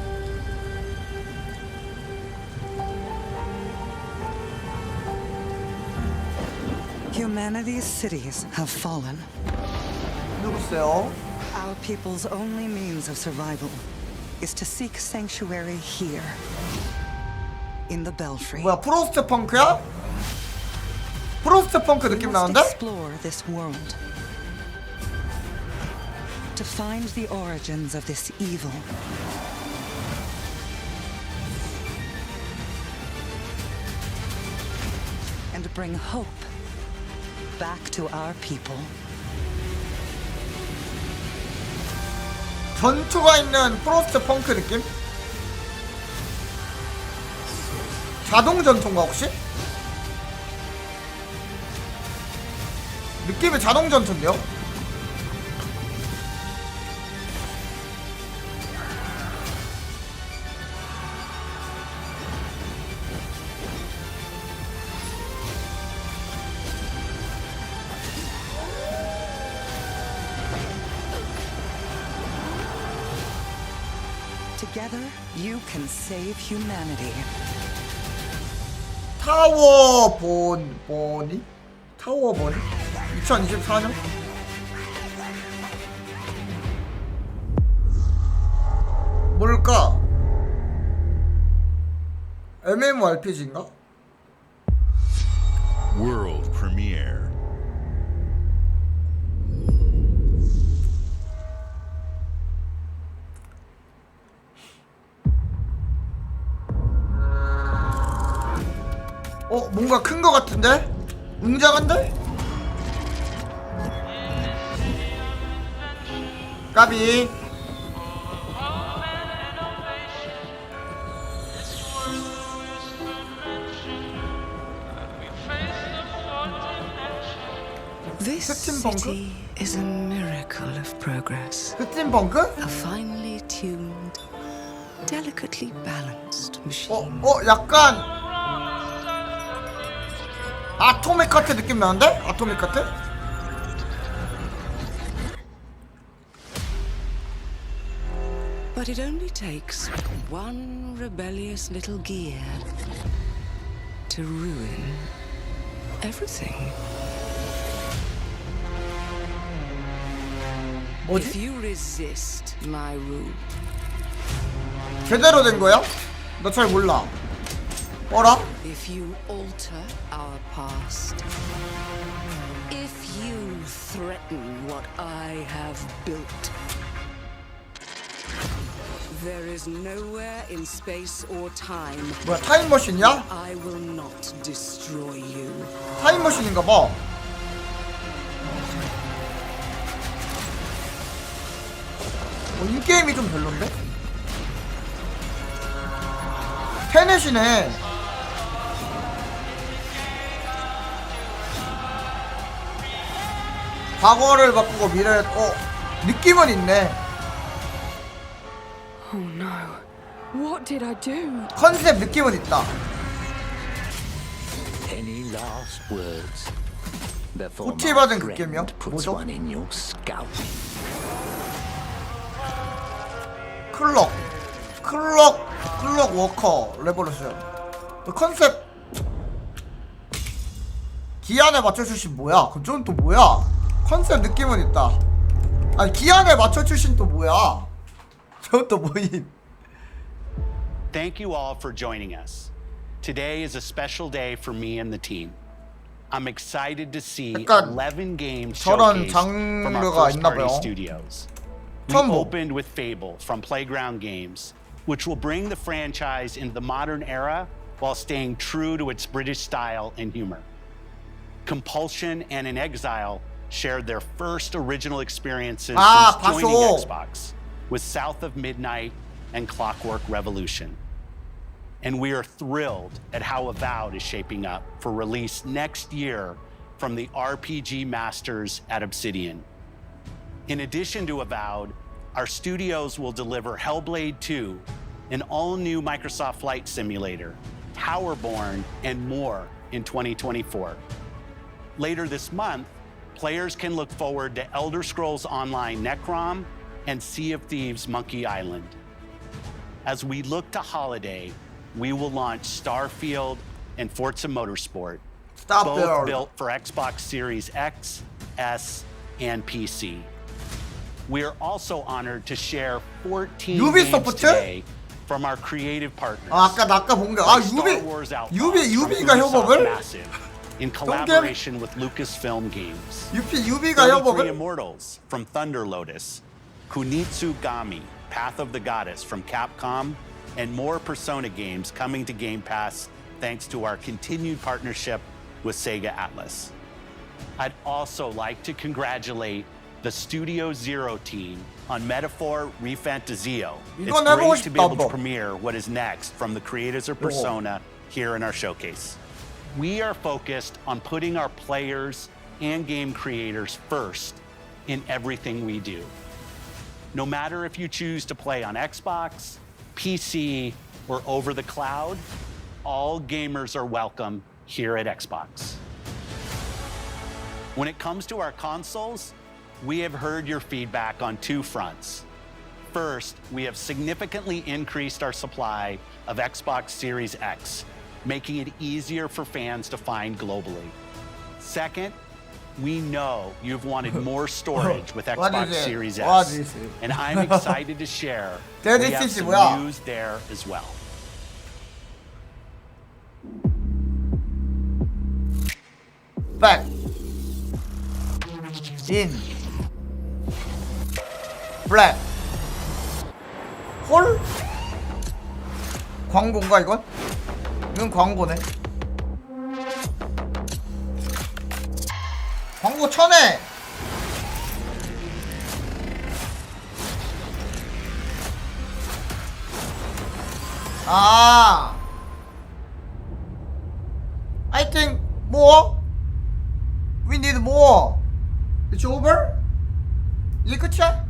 Humanity's cities have fallen. 누구세요? Our people's only means of survival is to seek sanctuary here, in the Belfry. 뭐야 프로스트 펑크야? 프로스트 펑크 느낌 나는데? Explore this world to find the origins of this evil. And bring hope back to our people. 전투가 있는 프로스트 펑크 느낌? 자동 전투인가 혹시? 느낌이 자동 전투인데요? Together, you can save humanity. 타워보니? 타워보니? 2024년? 뭘까? MMORPG인가? World premiere. 뭔가 큰 거 같은데? 웅장한데? 까비. This city is a miracle of progress. 스팀펑크? A finely tuned, delicately balanced machine. 약간 아토믹 카트 느낌 나는데? 아토믹 카트? But it only takes one rebellious little gear to ruin everything. If you resist my rule, 제대로 된 거야? 나 잘 몰라. 뭐라? if you alter our past, if you threaten what I have built, There is nowhere in space or time. 뭐야 타임머신이야? I will not destroy you. 타임머신인가봐. 인게임이 좀 별론데? 테넷이네. 과거를 바꾸고 미래를 느낌은 있네. Oh no. What did I do? 컨셉 느낌은 있다. Any last words before 호티 받은 그 게임이요? puts 뭐죠? one in your scalp? 클럭 워커 레볼루션. 컨셉 기한에 맞춰 출신 뭐야? 그럼 저는 또 뭐야? 컨셉 느낌은 있다. 아니 기한에 맞춰 출신 또 뭐야? 저건 또 뭐임? Thank you all for joining us. Today is a special day for me and the team. I'm excited to see 11 games showcased from our first-party studios. We opened with Fable from Playground Games, which will bring the franchise into the modern era while staying true to its British style and humor. Compulsion and In Exile shared their first original experiences since joining Xbox with South of Midnight and Clockwork Revolution. And we are thrilled at how Avowed is shaping up for release next year from the RPG masters at Obsidian. In addition to Avowed, our studios will deliver Hellblade 2, an all-new Microsoft Flight Simulator, Towerborn, and more in 2024. Later this month, players can look forward to Elder Scrolls Online Necrom and Sea of Thieves Monkey Island. As we look to holiday, we will launch Starfield and Forza Motorsport, both built for Xbox Series X, S, and PC. We are also honored to share 14 games today from our creative partners. 아까 본 게 유비가 협업을? In collaboration with Lucasfilm Games. 유비가 협업을? Immortals from Thunder Lotus, Kunitsu Gami, Path of the Goddess from Capcom, and more Persona games coming to Game Pass thanks to our continued partnership with Sega Atlas. I'd also like to congratulate the Studio Zero team on Metaphor Refantazio. It's great to be able to premiere what is next from the creators of Persona here in our showcase. We are focused on putting our players and game creators first in everything we do. No matter if you choose to play on Xbox, PC, or over the cloud, all gamers are welcome here at Xbox. When it comes to our consoles, we have heard your feedback on two fronts. First, we have significantly increased our supply of Xbox Series X, making it easier for fans to find globally. Second, we know you've wanted more storage with Xbox Series S, and I'm excited to share we have some news there as well. Back in black 홀? 광고인가 이건? 이건 광고네. 광고 쳐내. I think more. We need more. It's over? 이게 끝이야?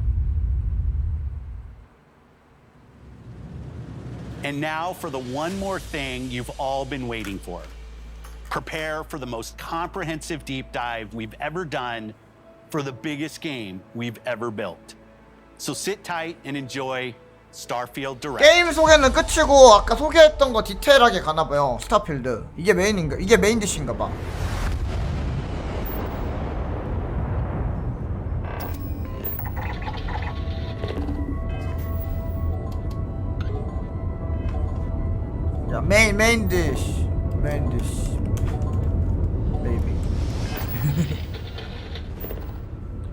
And now for the one more thing you've all been waiting for. Prepare for the most comprehensive deep dive we've ever done for the biggest game we've ever built. So sit tight and enjoy Starfield Direct. 게임 소개는 끝이고 아까 소개했던 거 디테일하게 가나봐요. 스타필드. 이게 메인 디시인가봐. 자, 메인 디시. 베이비.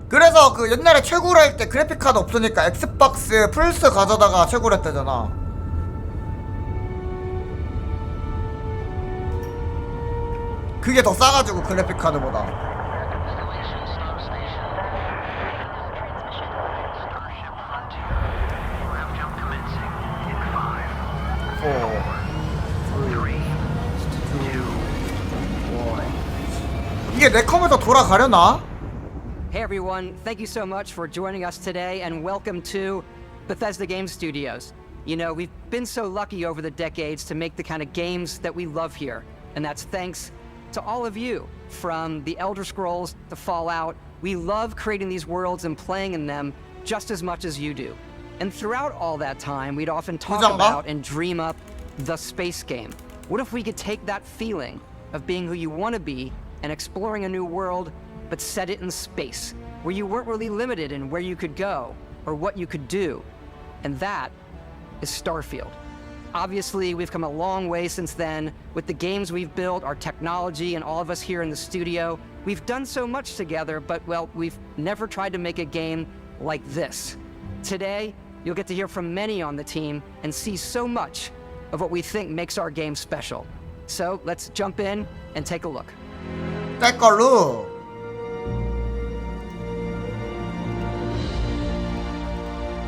그래서 그 옛날에 최고로 할 때 그래픽 카드 없으니까 엑스박스 플스 가져다가 최고로 했다잖아. 그게 더 싸가지고 그래픽 카드보다. 이게 내 컴에서 돌아가려나? Hey everyone, thank you so much for joining us today and welcome to Bethesda Game Studios. You know, we've been so lucky over the decades to make the kind of games that we love here, and that's thanks to all of you. From the Elder Scrolls to Fallout, we love creating these worlds and playing in them just as much as you do. And throughout all that time, we'd often talk about and dream up the space game. What if we could take that feeling of being who you want to be and exploring a new world, but set it in space, where you weren't really limited in where you could go or what you could do? And that is Starfield. Obviously, we've come a long way since then with the games we've built, our technology, and all of us here in the studio. We've done so much together, but, well, we've never tried to make a game like this. Today, you'll get to hear from many on the team and see so much of what we think makes our game special. So let's jump in and take a look. Take a look.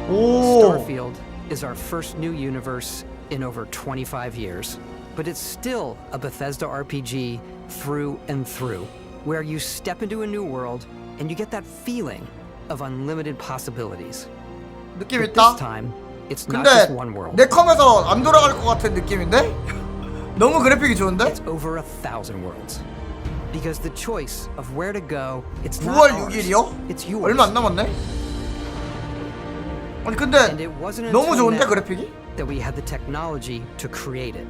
Starfield is our first new universe in over 25 years, but it's still a Bethesda RPG through and through, where you step into a new world and you get that feeling of unlimited possibilities. 느낌 But 있다. this time, it's not just one world. 내 컴에서 안 돌아갈 것 같은 느낌인데? 너무 그래픽이 좋은데? It's over 1,000 worlds. Because the choice of where to go, it's 9월 not ours. 6일이요? It's yours. 얼마 안 남았네? 아니 근데 And it wasn't 너무 until 좋은데 now 그래픽이? that we had the technology to create it.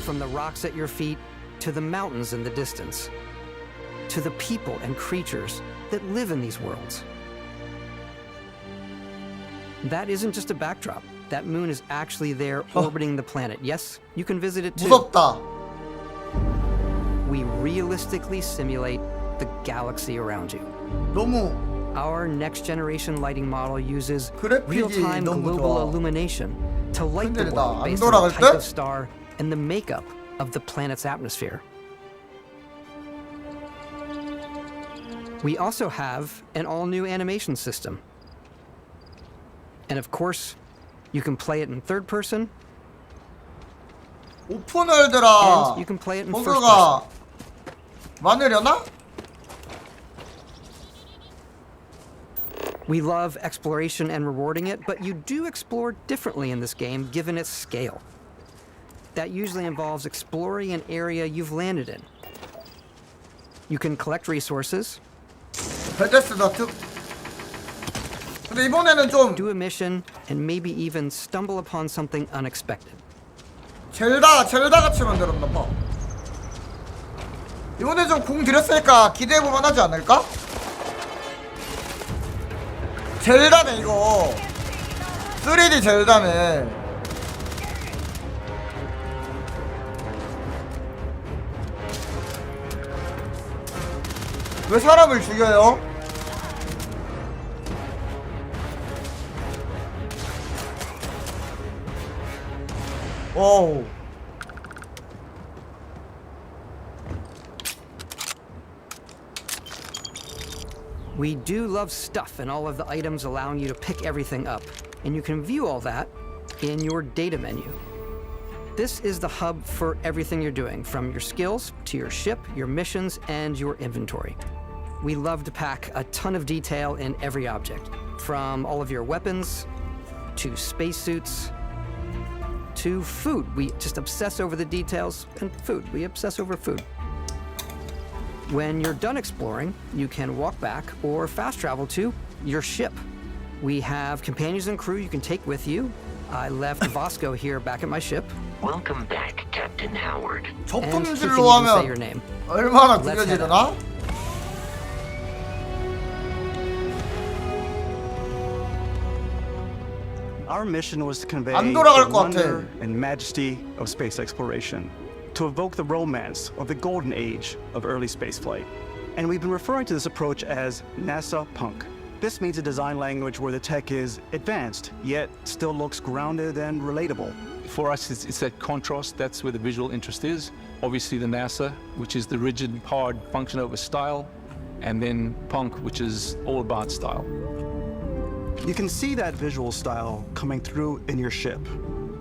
From the rocks at your feet to the mountains in the distance, to the people and creatures that live in these worlds. That isn't just a backdrop. That moon is actually there orbiting the planet. Yes, you can visit it too. 무섭다. We realistically simulate the galaxy around you. 너무 Our next generation lighting model uses 그래픽이 real-time 너무 global 좋아. illumination to light the 흔들리다. world 안 based on 돌아갈 the type 듯? of star and the makeup of the planet's atmosphere. We also have an all-new animation system. And of course, you can play it in third person, 오픈월드라 and you can play it in first person. 버그가 많으려나? We love exploration and rewarding it, but you do explore differently in this game given its scale. That usually involves exploring an area you've landed in. You can collect resources, 베데스다 특 근데 이번에는 좀 do a mission, and maybe even stumble upon something unexpected. 젤다 같이 만들었나봐. 이번에 좀 공 들였으니까 기대해볼만 하지 않을까? 젤다네 이거 3D 젤다네. 왜 사람을 죽여요? 오우 We do love stuff and all of the items allowing you to pick everything up, and you can view all that in your data menu. This is the hub for everything you're doing, from your skills to your ship, your missions, and your inventory. We love to pack a ton of detail in every object, from all of your weapons to spacesuits to food. We just obsess over the details, and food. We obsess over food. When you're done exploring, you can walk back or fast travel to your ship. We have companions and crew you can take with you. I left Vasco here back at my ship. Welcome back, Captain Howard. And he can even 적동질로 say your 하면 name. 얼마나 Let's head 구겨지려나? Our mission was to convey 안 the 돌아갈 것 wonder 같아. and majesty of space exploration, to evoke the romance of the golden age of early spaceflight. And we've been referring to this approach as NASA Punk. This means a design language where the tech is advanced, yet still looks grounded and relatable. For us, it's that contrast. That's where the visual interest is. Obviously the NASA, which is the rigid, hard function over style, and then Punk, which is all about style. You can see that visual style coming through in your ship.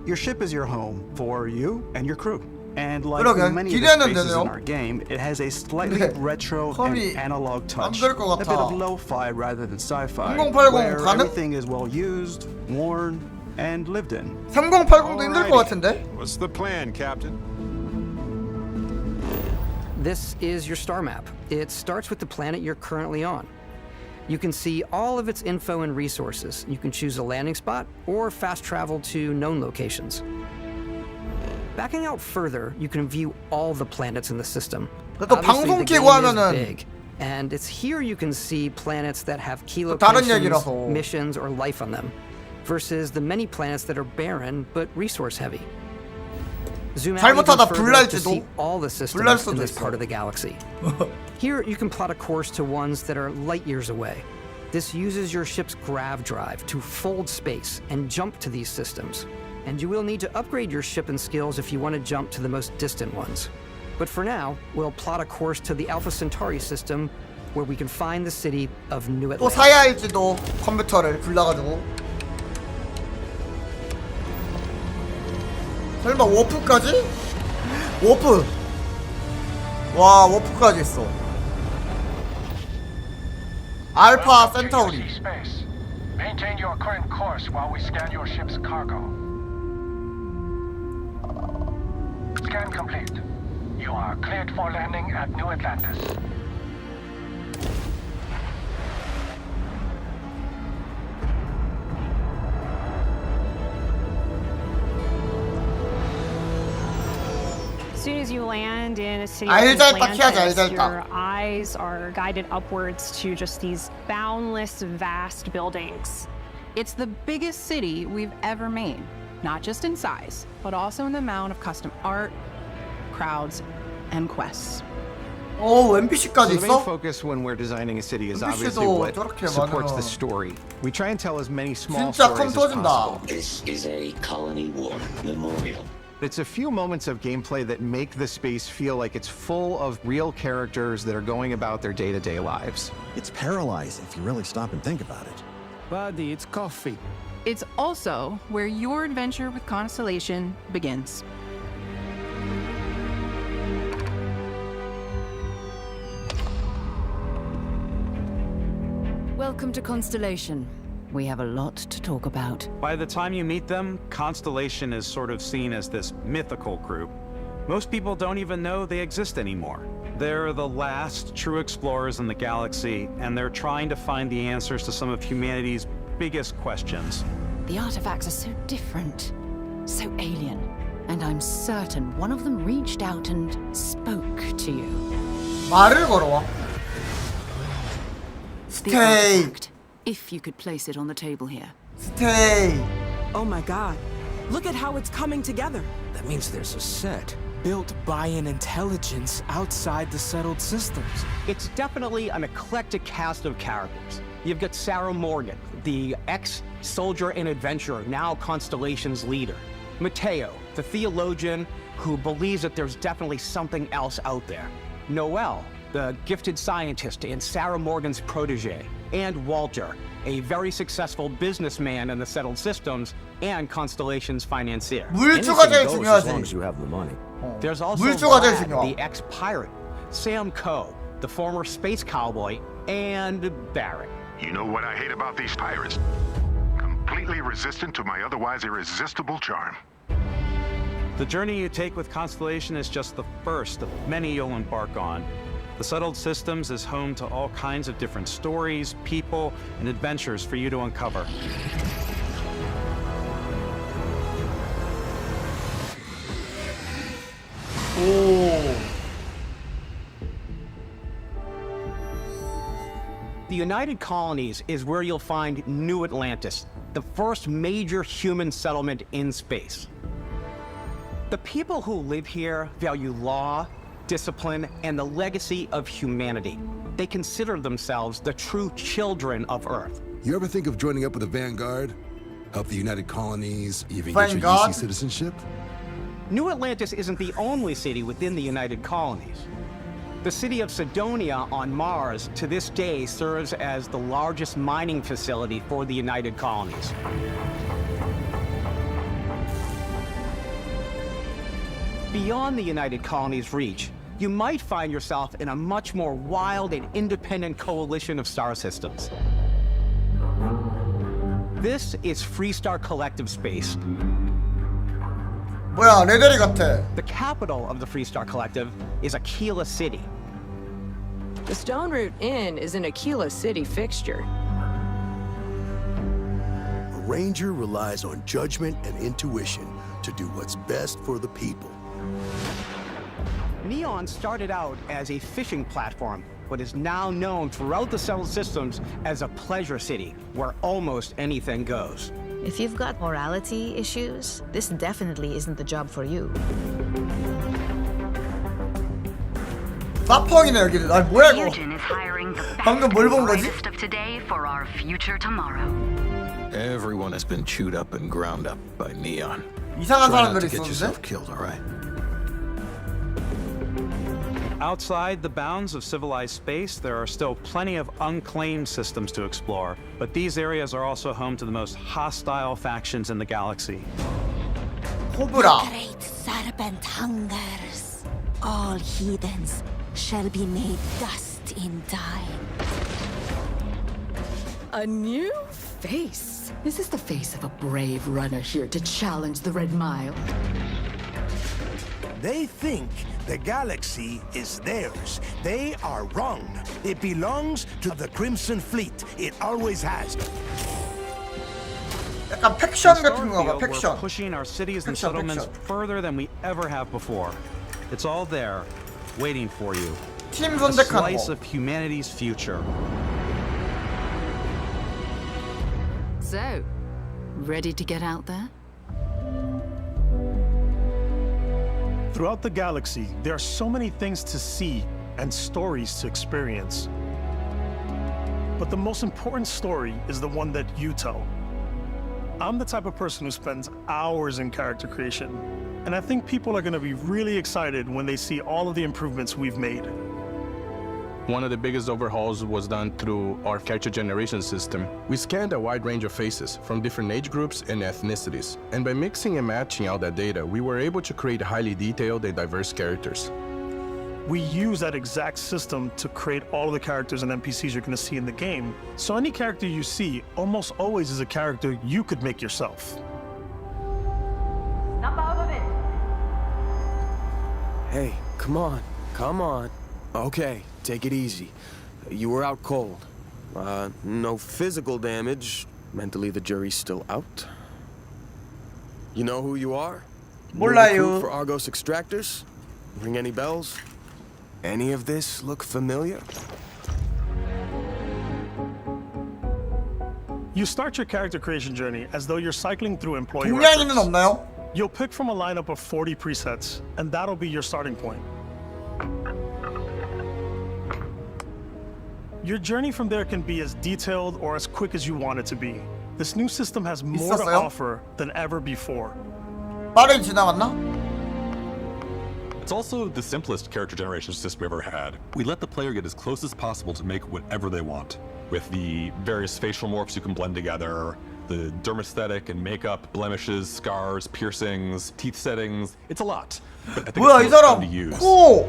Your ship is your home for you and your crew. And like many of the spaces in our game, it has a slightly retro and analog touch. A bit of lo-fi rather than sci-fi, where everything is well used, worn, and lived in. 3080도 힘들 것 같은데? What's the plan, Captain? This is your star map. It starts with the planet you're currently on. You can see all of its info and resources. You can choose a landing spot or fast travel to known locations. Backing out further, you can view all the planets in the system. Obviously, the game is big, and it's here you can see planets that have key locations, missions, or life on them, versus the many planets that are barren but resource-heavy. Zoom out even further to see all the systems in this part of the galaxy. Here, you can plot a course to ones that are light years away. This uses your ship's grav drive to fold space and jump to these systems. And you will need to upgrade your ship and skills if you want to jump to the most distant ones. But for now, we'll plot a course to the Alpha Centauri system where we can find the city of New Atlantis. 또 사야 할지도 컴퓨터를 불러가지고. 설마 워프까지? 워프! 와, 워프까지 있어. 알파 센타우리. Maintain your current course while we scan your ship's cargo. Scan complete. You are cleared for landing at New Atlantis. As soon as you land in a city like Atlantis, your eyes are guided upwards to just these boundless, vast buildings. It's the biggest city we've ever made, not just in size, but also in the amount of custom art, crowds, and quests. 오, NPC까지 So the main 있어? focus when we're designing a city is NPC도 obviously what 저렇게 supports 많으면 the story. We try and tell as many small 진짜 stories 컴 as 터진다. possible. This is a Colony War memorial. It's a few moments of gameplay that make the space feel like it's full of real characters that are going about their day-to-day lives. It's paralyzing if you really stop and think about it. Buddy, it's coffee. It's also where your adventure with Constellation begins. Welcome to Constellation. We have a lot to talk about. By the time you meet them, Constellation is sort of seen as this mythical group. Most people don't even know they exist anymore. They're the last true explorers in the galaxy, and they're trying to find the answers to some of humanity's biggest questions. The artifacts are so different, so alien, and I'm certain one of them reached out and spoke to you. 말을 걸어와. Stay. If you could place it on the table here. Stay. Oh my god. Look at how it's coming together. That means there's a set built by an intelligence outside the settled systems. It's definitely an eclectic cast of characters. You've got Sarah Morgan, the ex-soldier and adventurer, now Constellation's leader. Mateo, the theologian who believes that there's definitely something else out there. Noel, the gifted scientist and Sarah Morgan's protege. And Walter, a very successful businessman in the settled systems and Constellation's financier. 물주가 제일 중요하지. As long as you have the money. There's also 물주가 제일 Brad, 중요해. the ex-pirate, Sam Coe, the former space cowboy, and Barrett. You know what I hate about these pirates? Completely resistant to my otherwise irresistible charm. The journey you take with Constellation is just the first of many you'll embark on. The Settled Systems is home to all kinds of different stories, people, and adventures for you to uncover. The United Colonies is where you'll find New Atlantis, the first major human settlement in space. The people who live here value law, discipline, and the legacy of humanity. They consider themselves the true children of Earth. You ever think of joining up with the Vanguard? Help the United Colonies, even get your Vanguard? UC citizenship? New Atlantis isn't the only city within the United Colonies. The city of Sidonia on Mars to this day serves as the largest mining facility for the United Colonies. Beyond the United Colonies' reach, you might find yourself in a much more wild and independent coalition of star systems. This is Freestar Collective Space. 뭐야, 레데리 같아. The capital of the Freestar Collective is Aquila City. The Stone Root Inn is an Aquila City fixture. A ranger relies on judgment and intuition to do what's best for the people. Neon started out as a fishing platform, but is now known throughout the Solar Systems as a pleasure city, where almost anything goes. If you've got morality issues, this definitely isn't the job for you. 사펑이네 여기는. 아 뭐야 이거? 방금 뭘 본 거지? Everyone has been chewed up and ground up by Neon. 이상한 Try not 사람들이 to get 있었는데? yourself killed, all right? Outside the bounds of civilized space, there are still plenty of unclaimed systems to explore, but these areas are also home to the most hostile factions in the galaxy. 호브라. Great serpent hungers. All heathens shall be made dust in time. A new face. Is this the face of a brave runner here to challenge the Red Mile? They think the galaxy is theirs. They are wrong. It belongs to the Crimson Fleet. It always has. 약간 팩션 같은 건가 봐. We're 팩션. pushing our cities and settlements further than we ever have before. It's all there, waiting for you. 팀 A 선택하는 slice 거. of humanity's future. So, ready to get out there? Throughout the galaxy, there are so many things to see and stories to experience. But the most important story is the one that you tell. I'm the type of person who spends hours in character creation, and I think people are going to be really excited when they see all of the improvements we've made. One of the biggest overhauls was done through our character generation system. We scanned a wide range of faces from different age groups and ethnicities. And by mixing and matching all that data, we were able to create highly detailed and diverse characters. We use that exact system to create all of the characters and NPCs you're going to see in the game. So any character you see almost always is a character you could make yourself. Hey, come on. Okay, take it easy. You were out cold. No physical damage. Mentally, the jury's still out. You know who you are? 몰라요. For Argos Extractors? Ring any bells? Any of this look familiar? You start your character creation journey as though you're cycling through employee 동양인은 records. 없나요? You'll pick from a lineup of 40 presets, and that'll be your starting point. Your journey from there can be as detailed or as quick as you want it to be. This new system has more to 있었어요? offer than ever before. 빠르게 지나갔나? It's also the simplest character generation system we ever had. We let the player get as close as possible to make whatever they want. With the various facial morphs you can blend together, the dermesthetic and makeup, blemishes, scars, piercings, teeth settings. It's a lot. But I think 뭐야 이 it's most fun 사람 to use. 코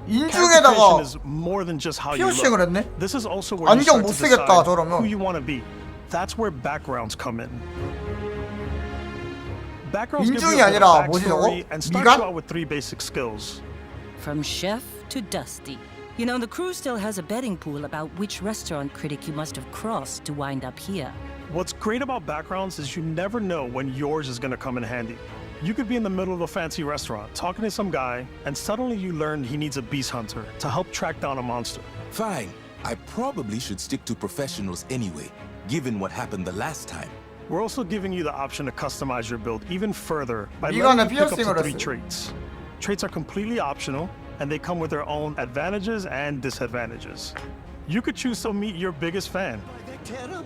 Character 인중에다가 creation is more than just how you 피어싱을 look. 했네? This is also where you 안경 start 못 to 쓰겠다 decide 저러면. who you want to be. That's where backgrounds come in. Backgrounds give you 인중이 a bit 아니라 of 뭐지 backstory 저거? and start 미간? you out with 3 basic skills. From chef to dusty. You know, the crew still has a betting pool about which restaurant critic you must have crossed to wind up here. What's great about backgrounds is you never know when yours is going to come in handy. You could be in the middle of a fancy restaurant talking to some guy, and suddenly you learn he needs a beast hunter to help track down a monster. Fine. I probably should stick to professionals anyway, given what happened the last time. We're also giving you the option to customize your build even further by 이거는 letting you pick up to 피어싱을 3 했어요. traits. Traits are completely optional, and they come with their own advantages and disadvantages. You could choose to meet your biggest fan.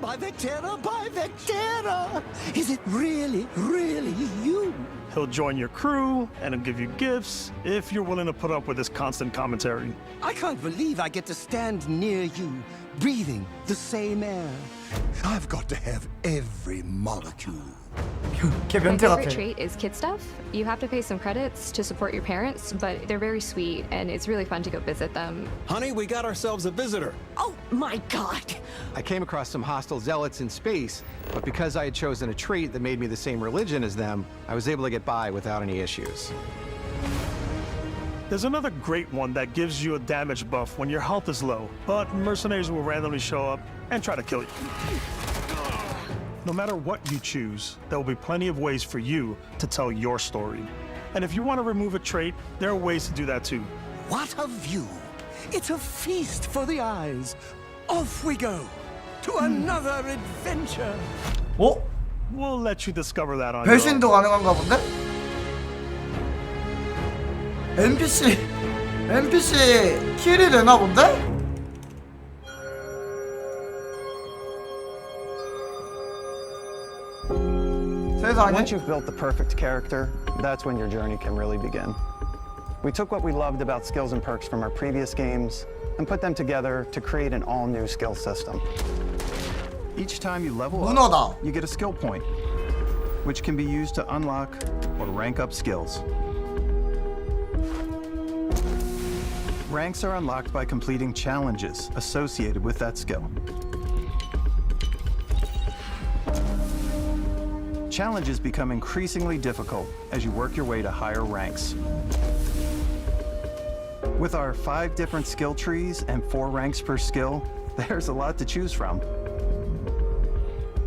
By Vectera! Is it really, really you? He'll join your crew and he'll give you gifts if you're willing to put up with his constant commentary. I can't believe I get to stand near you, breathing the same air. I've got to have every molecule. My favorite trait is kid stuff. You have to pay some credits to support your parents, but they're very sweet, and it's really fun to go visit them. Honey, we got ourselves a visitor. Oh my god! I came across some hostile zealots in space, but because I had chosen a trait that made me the same religion as them, I was able to get by without any issues. There's another great one that gives you a damage buff when your health is low, but mercenaries will randomly show up and try to kill you. No matter what you choose, there will be plenty of ways for you to tell your story. And if you want to remove a trait, there are ways to do that too. What a view! It's a feast for the eyes. Off we go to another adventure. 어? We'll let you discover that on your own. 배신도 가능한가 본데? NPC 킬이 되나 본데? Once you've built the perfect character, that's when your journey can really begin. We took what we loved about skills and perks from our previous games and put them together to create an all-new skill system. Each time you level up, you get a skill point, which can be used to unlock or rank up skills. Ranks are unlocked by completing challenges associated with that skill. Challenges become increasingly difficult as you work your way to higher ranks. With our 5 different skill trees and 4 ranks per skill, there's a lot to choose from.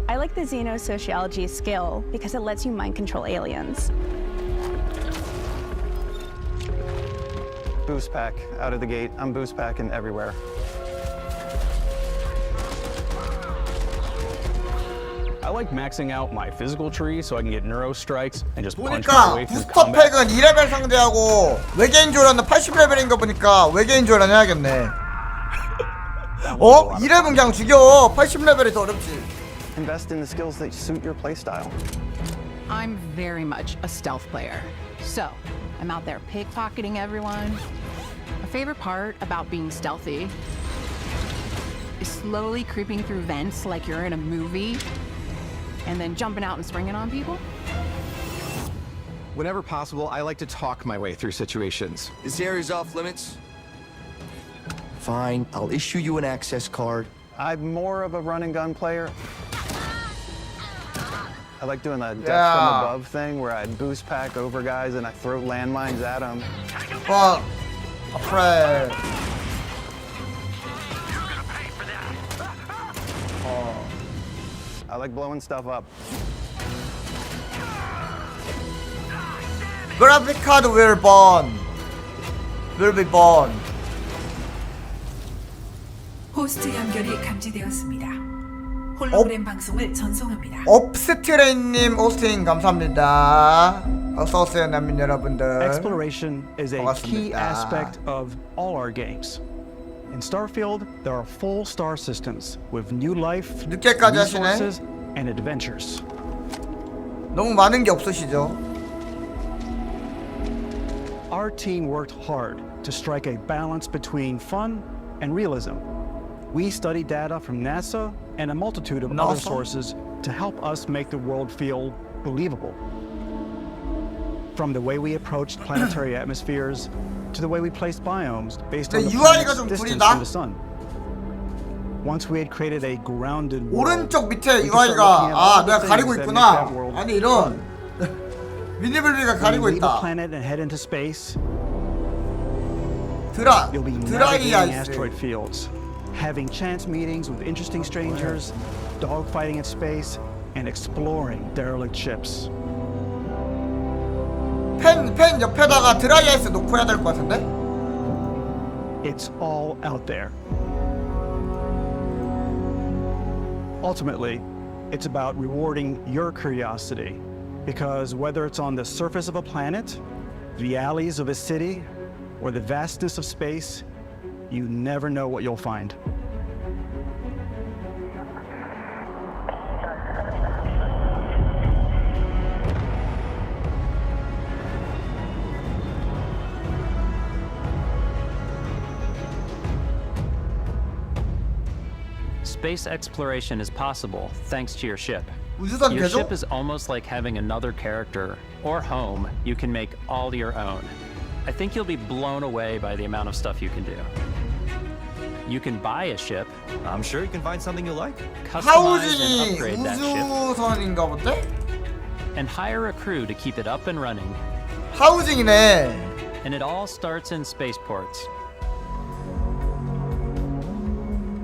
I like the Xenosociology skill because it lets you mind control aliens. Boost pack out of the gate. I'm boost packing everywhere. I like maxing out my physical tree so I can get neuro strikes and just punch my way 보니까 through 부스터 combat. 팩은 2레벨 상대하고 외계인 조련은 80레벨인 거 보니까 외계인 조련 해야겠네. 어? 2레벨 그냥 죽여. 80레벨이 더 어렵지. Invest in the skills that suit your playstyle. I'm very much a stealth player. So, I'm out there pickpocketing everyone. My favorite part about being stealthy is slowly creeping through vents like you're in a movie and then jumping out and springing on people. Whenever possible, I like to talk my way through situations. This area's off limits. Fine, I'll issue you an access card. I'm more of a run and gun player. I like doing the death from above thing where I boost pack over guys and I throw landmines at them. Fuck. Afraid. I like blowing stuff up. Graphic card will be born. 호스트 연결이 감지되었습니다. 홀로그램 방송을 전송합니다. 업스트레인님 호스팅 감사합니다. 어서 오세요, 난민 여러분들. Exploration is a key 반갑습니다. aspect of all our games. In Starfield, there are full star systems with new life, 늦게까지 resources, 하시네. and adventures. 너무 많은 게 없으시죠? Our team worked hard to strike a balance between fun and realism. We studied data from NASA and a multitude of other sources to help us make the world feel believable. From the way we approached planetary atmospheres to the way we placed biomes based on the planet's distance from the sun. Once we had created a grounded world, 오른쪽 밑에 UI가 아 내가 가리고 있구나. 아니 이런 미니블리가 가리고 leave the 있다. planet and head into space. 드라이 navigating 아이스. asteroid fields, having chance meetings with interesting strangers, dogfighting in space, and exploring derelict ships. 펜 옆에다가 드라이 아이스 놓고 해야 될 것 같은데? It's all out there. Ultimately, it's about rewarding your curiosity, because whether it's on the surface of a planet, the alleys of a city, or the vastness of space, you never know what you'll find. Space exploration is possible thanks to your ship. 우주선 Your 개조? ship is almost like having another character or home you can make all your own. I think you'll be blown away by the amount of stuff you can do. You can buy a ship. I'm sure you can find something you like. Customize and 하우징이 upgrade that ship. 우주선인가 본데? And hire a crew to keep it up and running. 하우징이네. And it all starts in spaceports.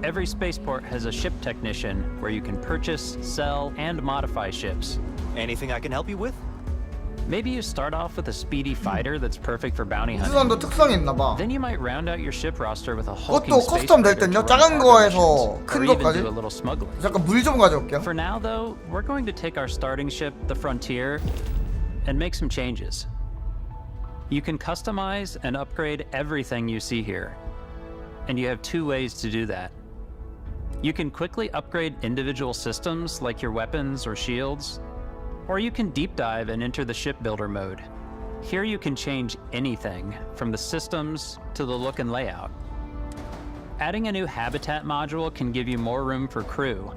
Every spaceport has a ship technician where you can purchase, sell, and modify ships. Anything I can help you with? Maybe you start off with a speedy fighter that's perfect for bounty 우주선도 hunting. 특성이 있나봐. Then you might round out your ship roster with a hulking 그것도 space 커스텀 될 freighter to 땐요. run 작은 cargo 거에서 missions, 큰 or even 것까지. do a little smuggling. 잠깐 물 좀 가져올게요. For now, though, we're going to take our starting ship, the Frontier, and make some changes. You can customize and upgrade everything you see here, and you have two ways to do that. You can quickly upgrade individual systems like your weapons or shields, or you can deep dive and enter the shipbuilder mode. Here you can change anything from the systems to the look and layout. Adding a new habitat module can give you more room for crew.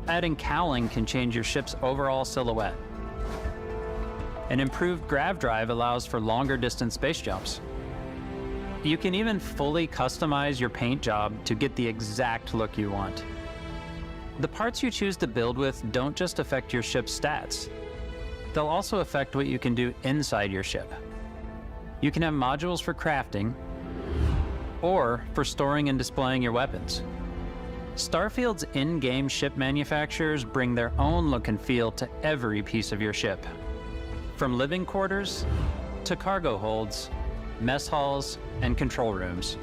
Adding cowling can change your ship's overall silhouette. An improved grav drive allows for longer distance space jumps. You can even fully customize your paint job to get the exact look you want. The parts you choose to build with don't just affect your ship's stats. They'll also affect what you can do inside your ship. You can have modules for crafting or for storing and displaying your weapons. Starfield's in-game ship manufacturers bring their own look and feel to every piece of your ship. From living quarters to cargo holds, mess halls, and control rooms.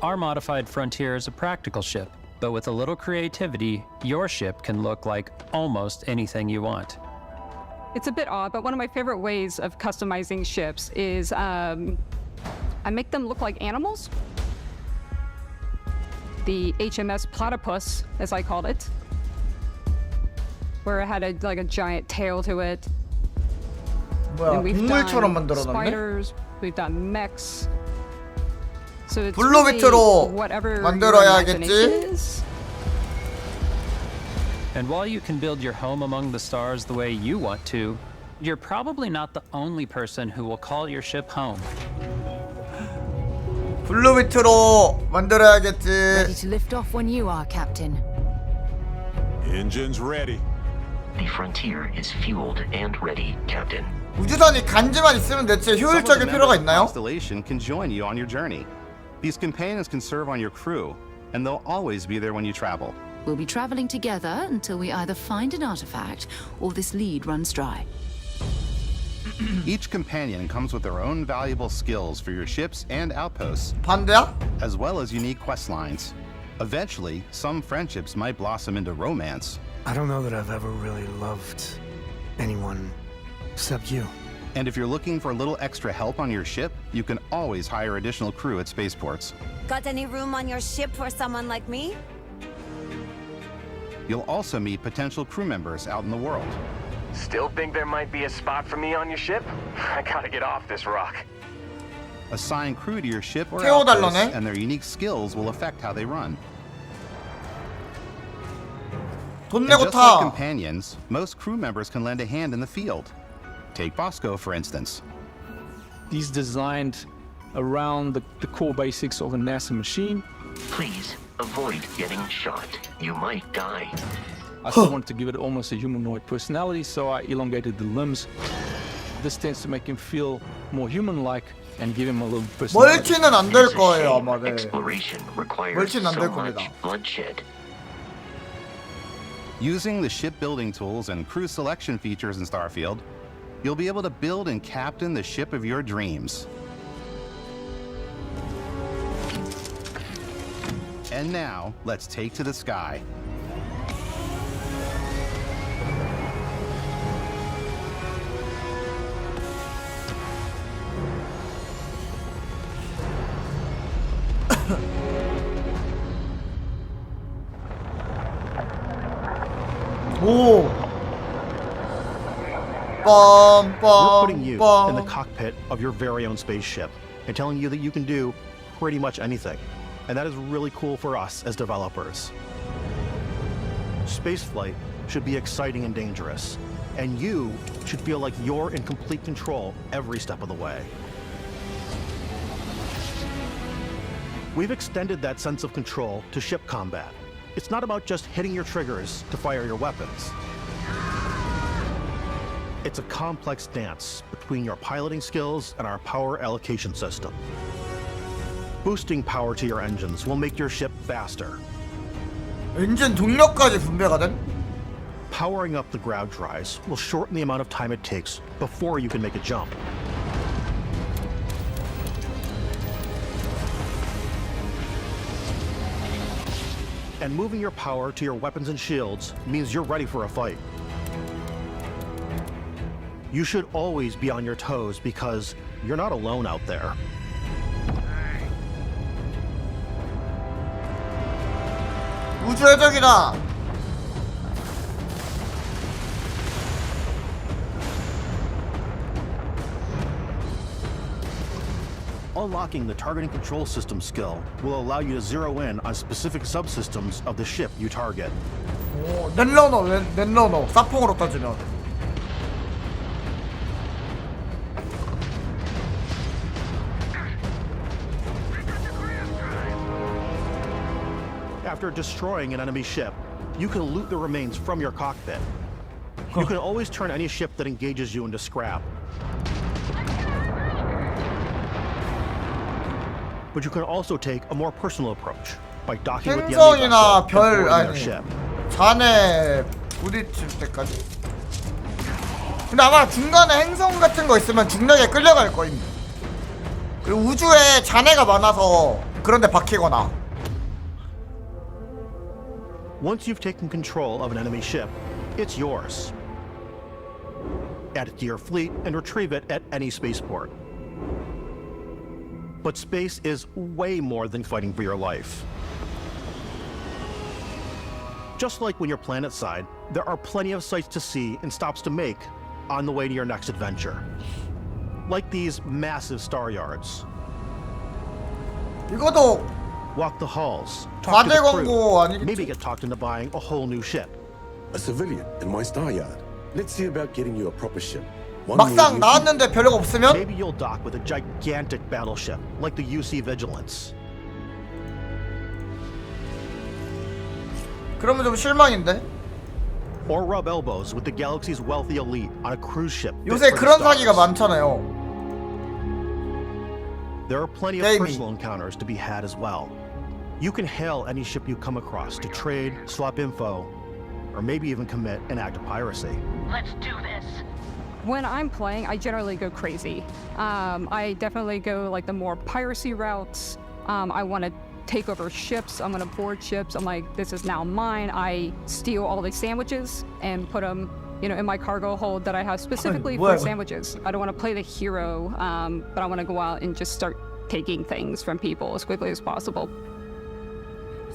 Our modified Frontier is a practical ship, but with a little creativity, your ship can look like almost anything you want. It's a bit odd, but one of my favorite ways of customizing ships is I make them look like animals. The HMS Platypus, as I called it, where it had like a giant tail to it. 뭐야, 동물처럼 만들어놨네? Spiders, we've done mechs. So it's 블루 really 밑으로 whatever 만들어야겠지? your imagination is. And while you can build your home among the stars the way you want to, you're probably not the only person who will call your ship home. 블루 밑으로 만들어야겠지. Ready to lift off when you are, Captain. Engines ready. The Frontier is fueled and ready, Captain. 우주선이 간지만 있으면 대체 효율적일 필요가 있나요? Constellation can join you on your journey. These companions can serve on your crew, and they'll always be there when you travel. We'll be traveling together until we either find an artifact or this lead runs dry. Each companion comes with their own valuable skills for your ships and outposts, 반대야? as well as unique quest lines. Eventually, some friendships might blossom into romance. I don't know that I've ever really loved anyone except you. And if you're looking for a little extra help on your ship, you can always hire additional crew at spaceports. Got any room on your ship for someone like me? You'll also meet potential crew members out in the world. Still think there might be a spot for me on your ship? I gotta get off this rock. Assign crew to your ship or 태워달라네? outposts, and their unique skills will affect how they run. 돈 And 내고 just like 타. companions, most crew members can lend a hand in the field. Take Bosco, for instance. He's designed around the core basics of a NASA machine. Please avoid getting shot. You might die. I still wanted to give it almost a humanoid personality, so I elongated the limbs. This tends to make him feel more human-like and give him a little personality. 멀티는 안 될 거예요, 아마. 네. Exploration requires 멀티는 안 so 될 much 겁니다. bloodshed. Using the shipbuilding tools and crew selection features in Starfield, you'll be able to build and captain the ship of your dreams. And now, let's take to the sky. 오. We're putting you in the cockpit of your very own spaceship and telling you that you can do pretty much anything. And that is really cool for us as developers. Spaceflight should be exciting and dangerous, and you should feel like you're in complete control every step of the way. We've extended that sense of control to ship combat. It's not about just hitting your triggers to fire your weapons. It's a complex dance between your piloting skills and our power allocation system. Boosting power to your engines will make your ship faster. 엔진 동력까지 분배가 된? Powering up the grav drives will shorten the amount of time it takes before you can make a jump. And moving your power to your weapons and shields means you're ready for a fight. You should always be on your toes because you're not alone out there. 우주의 적이다. Unlocking the targeting control system skill will allow you to zero in on specific subsystems of the ship you target. 오, 넷러너, 사펑으로 따지면. After destroying an enemy ship, you can loot the remains from your cockpit. You can always turn any ship that engages you into scrap. But you can also take a more personal approach by docking with the enemy vessel and boarding their ship. 잔에 부딪힐 때까지. 근데 아마 중간에 행성 같은 거 있으면 중력에 끌려갈 거임. 그리고 우주에 잔해가 많아서 그런데 박히거나. Once you've taken control of an enemy ship, it's yours. Add it to your fleet and retrieve it at any spaceport. But space is way more than fighting for your life. Just like when you're planetside, there are plenty of sights to see and stops to make on the way to your next adventure. Like these massive star yards. 이것도 walk the halls, talk to 과대 the crew, 광고 아니겠지? maybe get talked into buying a whole new ship. A civilian in my star yard. Let's see about getting you a proper ship. 막상 나왔는데 별로가 없으면? Maybe you'll dock with a gigantic battleship like the UC Vigilance. 그러면 좀 실망인데? Or rub elbows with the galaxy's wealthy elite on a cruise ship. 요새 그런 사기가 많잖아요. There are plenty of personal encounters to be had as well. You can hail any ship you come across to trade, swap info, or maybe even commit an act of piracy. Let's do this. When I'm playing, I generally go crazy. I definitely go like the more piracy routes. I want to take over ships. I'm gonna board ships. I'm like, this is now mine. I steal all the sandwiches and put them, you know, in my cargo hold that I have specifically for sandwiches. I don't want to play the hero, but I want to go out and just start taking things from people as quickly as possible.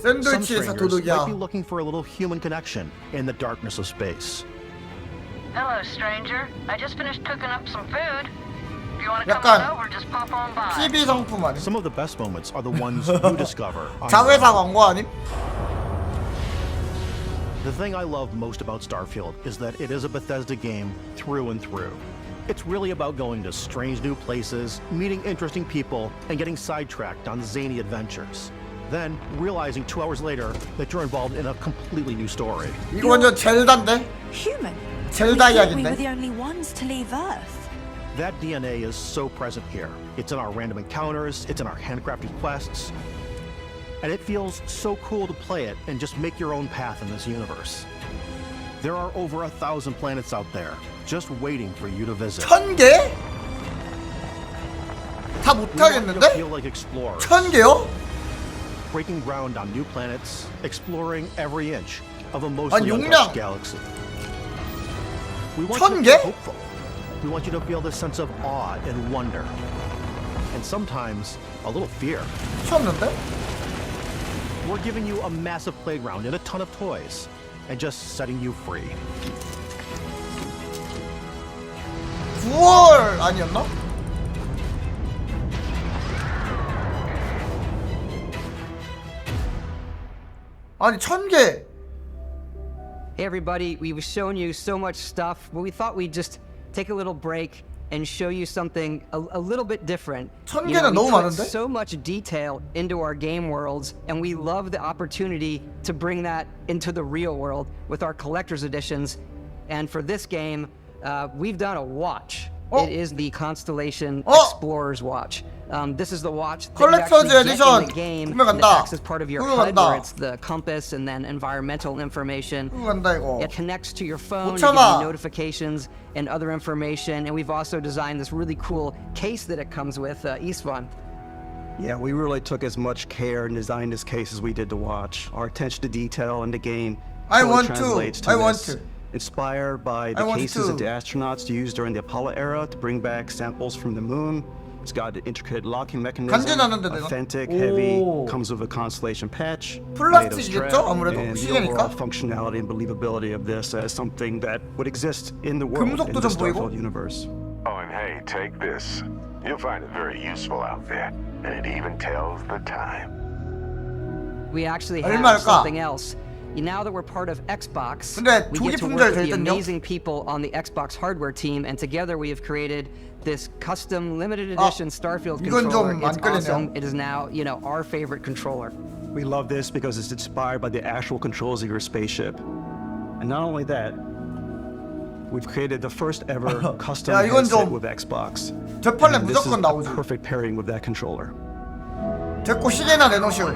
Some strangers might be looking for a little human connection in the darkness of space. Hello, stranger. I just finished cooking up some food. If you want to come on over, just pop on by. TV 상품 아님? Some of the best moments are the ones you discover. 자회사 광고 아님? The thing I love most about Starfield is that it is a Bethesda game through and through. It's really about going to strange new places, meeting interesting people, and getting sidetracked on zany adventures. Then realizing 2 hours later that you're involved in a completely new story. 이거 완전 젤다인데? Human. 젤다 We were 이야기인데? the only ones to leave Earth. That DNA is so present here. It's in our random encounters, it's in our handcrafted quests, and it feels so cool to play it and just make your own path in this universe. There are over 1,000 planets out there, just waiting for you to visit. 1000개? 다 못하겠는데? Feel like explorers. 1000개요? Breaking ground on new planets, exploring every inch of a mostly untouched galaxy. We want you to be hopeful. We want you to feel this sense of awe and wonder. And sometimes a little fear. 미쳤는데? We're giving you a massive playground and a ton of toys. and just setting you free. 9월 아니었나? 아니 1000개. Hey everybody, we've shown you so much stuff, but we thought we'd just take a little break and show you something a little bit different. 1000개는 너무 we put 많은데? so much detail into our game worlds, and we love the opportunity to bring that into the real world with our collector's editions. And for this game, we've done a watch. It is the Constellation Explorer's Watch. This is the watch that you actually get in the game that acts as part of your HUD, where it's the compass and then environmental information. It connects to your phone to give you notifications and other information. And we've also designed this really cool case that it comes with, Istvan. Yeah, we really took as much care and designed this case as we did the watch. Our attention to detail in the game translates to this. Inspired by the cases that the astronauts used during the Apollo era to bring back samples from the moon. It's got an intricate locking mechanism, authentic, heavy, comes with a Constellation patch, made of strap, and the overall functionality and believability of this as something that would exist in the world, in the Starfield universe. Oh, and hey, take this. You'll find it very useful out there, and it even tells the time. We actually have something else. Now that we're part of Xbox, we get to work with the amazing people on the Xbox hardware team, and together we have created this custom limited edition Starfield controller. It's awesome. It is now, our favorite controller. We love this because it's inspired by the actual controls of your spaceship. And not only that, we've created the first ever custom headset with Xbox. And this is a perfect pairing with that controller. 됐고 시계나 내놓으시오.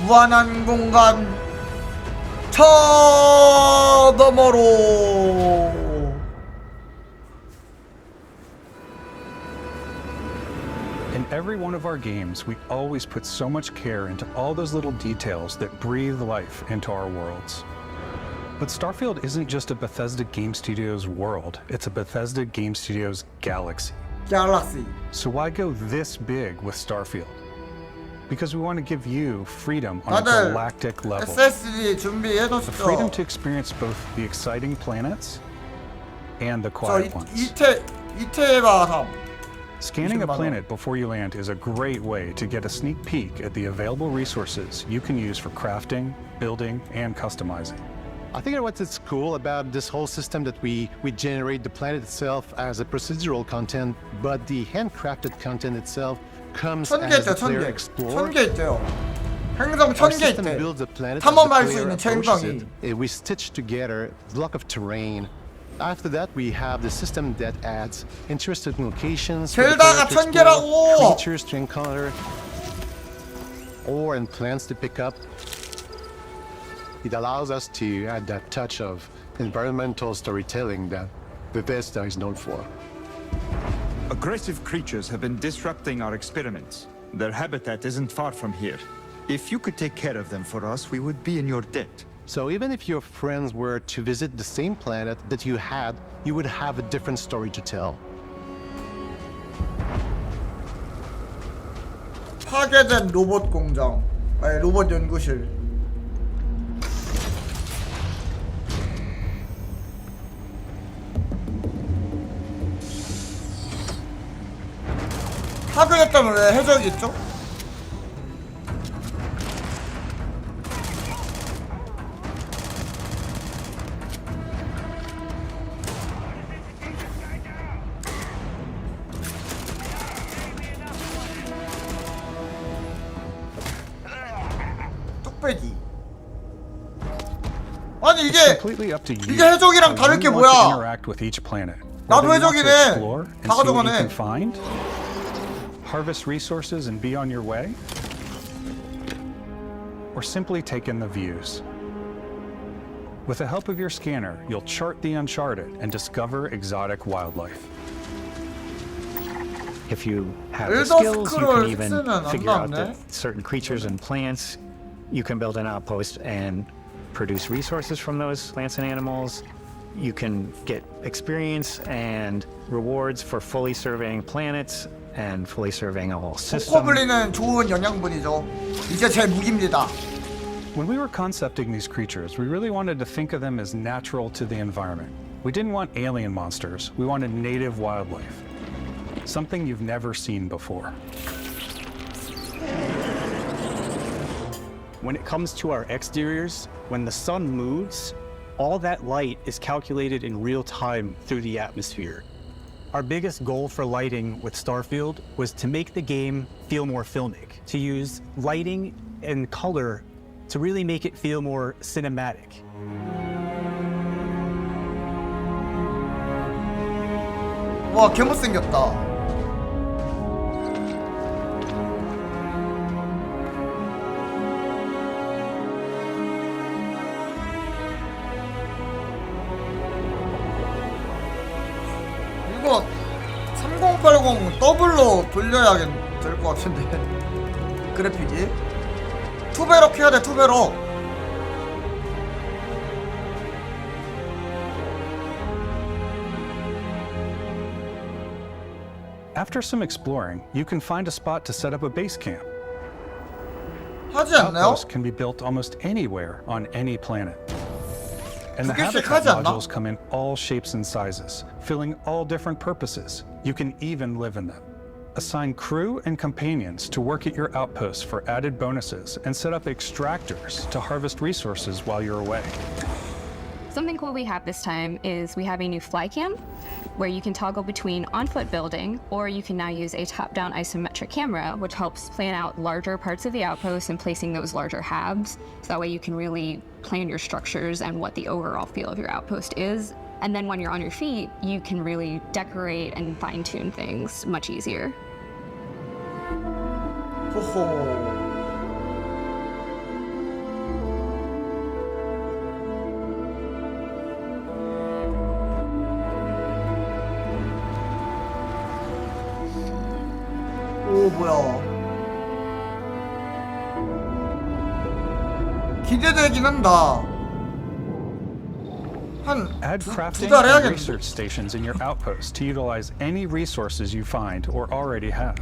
무한한 공간 저 너머로. In every one of our games, we always put so much care into all those little details that breathe life into our worlds. But Starfield isn't just a Bethesda Game Studios world, it's a Bethesda Game Studios galaxy. So why go this big with Starfield? Because we want to give you freedom on a galactic level. The freedom to experience both the exciting planets and the quiet ones. Scanning a planet before you land is a great way to get a sneak peek at the available resources you can use for crafting, building, and customizing. I think what's cool about this whole system that we generate the planet itself as a procedural content, but the handcrafted content itself comes as a player explorer. 1000개 있대요. 행성 1000개 있대. 탐험할 수 있는 행성이. We stitch together a block of terrain. After that, we have the system that adds interesting locations for the player to explore, creatures to encounter, or and plants to pick up. It allows us to add that touch of environmental storytelling that Bethesda is known for. Aggressive creatures have been disrupting our experiments. Their habitat isn't far from here. If you could take care of them for us, we would be in your debt. So even if your friends were to visit the same planet that you had, you would have a different story to tell. 파괴된 로봇 공장, 아니 로봇 연구실. 파괴됐다면 왜 해적이 있죠? 뚝배기. 아니 이게 해적이랑 다를 게 뭐야? 나도 해적이네. 다 가져가네. harvest resources and be on your way? Or simply take in the views? With the help of your scanner, you'll chart the uncharted and discover exotic wildlife. If you have the skills, you can even figure out that certain creatures and plants, you can build an outpost and produce resources from those plants and animals. You can get experience and rewards for fully surveying planets and fully surveying a whole system. 코코블리는 좋은 영양분이죠. 이제 제 무기입니다. When we were concepting these creatures, we really wanted to think of them as natural to the environment. We didn't want alien monsters. We wanted native wildlife. Something you've never seen before. When it comes to our exteriors, when the sun moves, all that light is calculated in real time through the atmosphere. Our biggest goal for lighting with Starfield was to make the game feel more filmic, to use lighting and color to really make it feel more cinematic. 와, 개못생겼다. 이거 3080 더블로 돌려야 될 것 같은데 그래픽이 투배럭 해야 돼. 투배럭. After some exploring, you can find a spot to set up a base camp. 하지 않나요? Outposts can be built almost anywhere on any planet. And the 두 개씩 habitat 하지 않나? modules come in all shapes and sizes, filling all different purposes. You can even live in them. Assign crew and companions to work at your outposts for added bonuses and set up extractors to harvest resources while you're away. Something cool we have this time is we have a new fly cam where you can toggle between on-foot building, or you can now use a top-down isometric camera, which helps plan out larger parts of the outpost and placing those larger halves. So that way you can really plan your structures and what the overall feel of your outpost is. And then when you're on your feet, you can really decorate and fine-tune things much easier. 호호. 오, 뭐야. 기대되긴 한다. Add 두 crafting 달 and 해야겠는데. research stations in your outposts to utilize any resources you find or already have.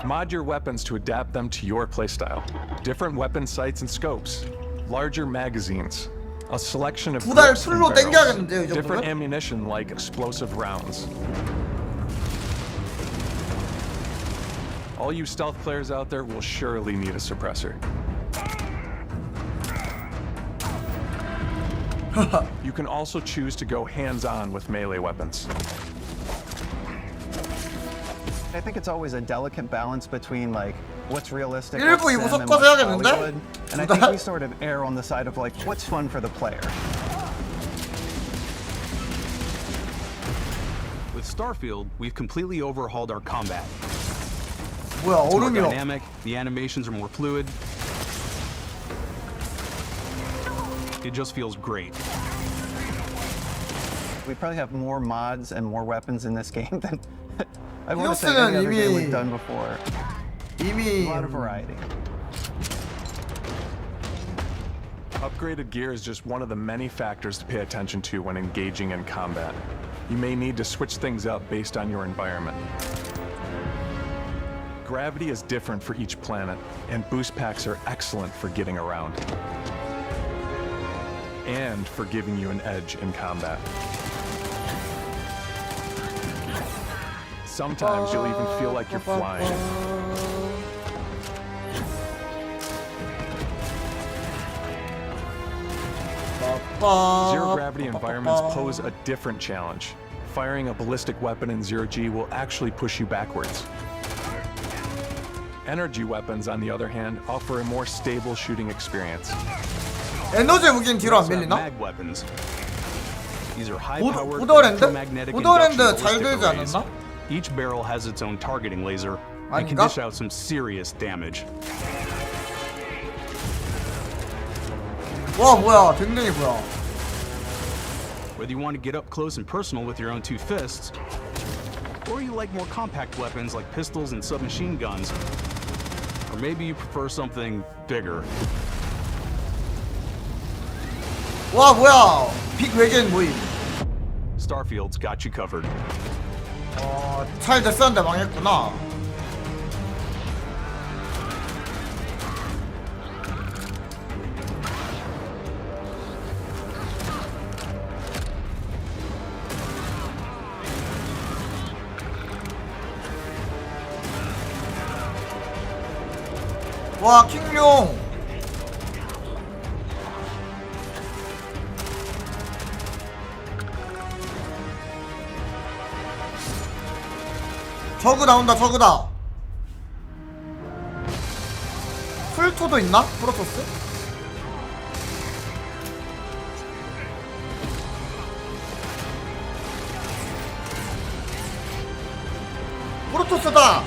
Mod your weapons to adapt them to your playstyle. Different weapon sights and scopes, larger magazines, a selection of 두 달 grips and 풀로 땡겨야겠는데요, barrels, 이 different 정도면? ammunition like explosive rounds. All you stealth players out there will surely need a suppressor. You can also choose to go hands-on with melee weapons. I think it's always a delicate balance between like what's realistic, 일부 what's 이거 sim, and 섞어서 what's 해야겠는데? Hollywood. And I think we sort of err on the side of like what's fun for the player. With Starfield, we've completely overhauled our combat. 뭐야, It's more 얼음이요. dynamic, the animations are more fluid. It just feels great. We probably have more mods and more weapons in this game than I want to say 히오스는 any other game 이미 we've done before. 이미 A lot of variety. Upgraded gear is just one of the many factors to pay attention to when engaging in combat. You may need to switch things up based on your environment. Gravity is different for each planet, and boost packs are excellent for getting around. And for giving you an edge in combat. Sometimes you'll even feel like you're flying. Zero-gravity environments pose a different challenge. Firing a ballistic weapon in zero-G will actually push you backwards. Energy weapons, on the other hand, offer a more stable shooting experience. 에너지 무기는 뒤로 안 밀리나? Mag weapons. These are high-powered 보더랜드? electromagnetic 보더랜드 induction 잘 ballistic 되지 arrays. 않았나? Each barrel has its own targeting laser and can dish out some serious damage. 와 뭐야 댕댕이 뭐야. Whether you want to get up close and personal with your own two fists, or you like more compact weapons like pistols and submachine guns, or maybe you prefer something bigger. 와 뭐야 빅 외계인 모임. Starfield's got you covered. 잘 됐었는데 망했구나. 와 킹룡. 저그 나온다. 저그다. 풀토도 있나? 프로토스? 프로토스다.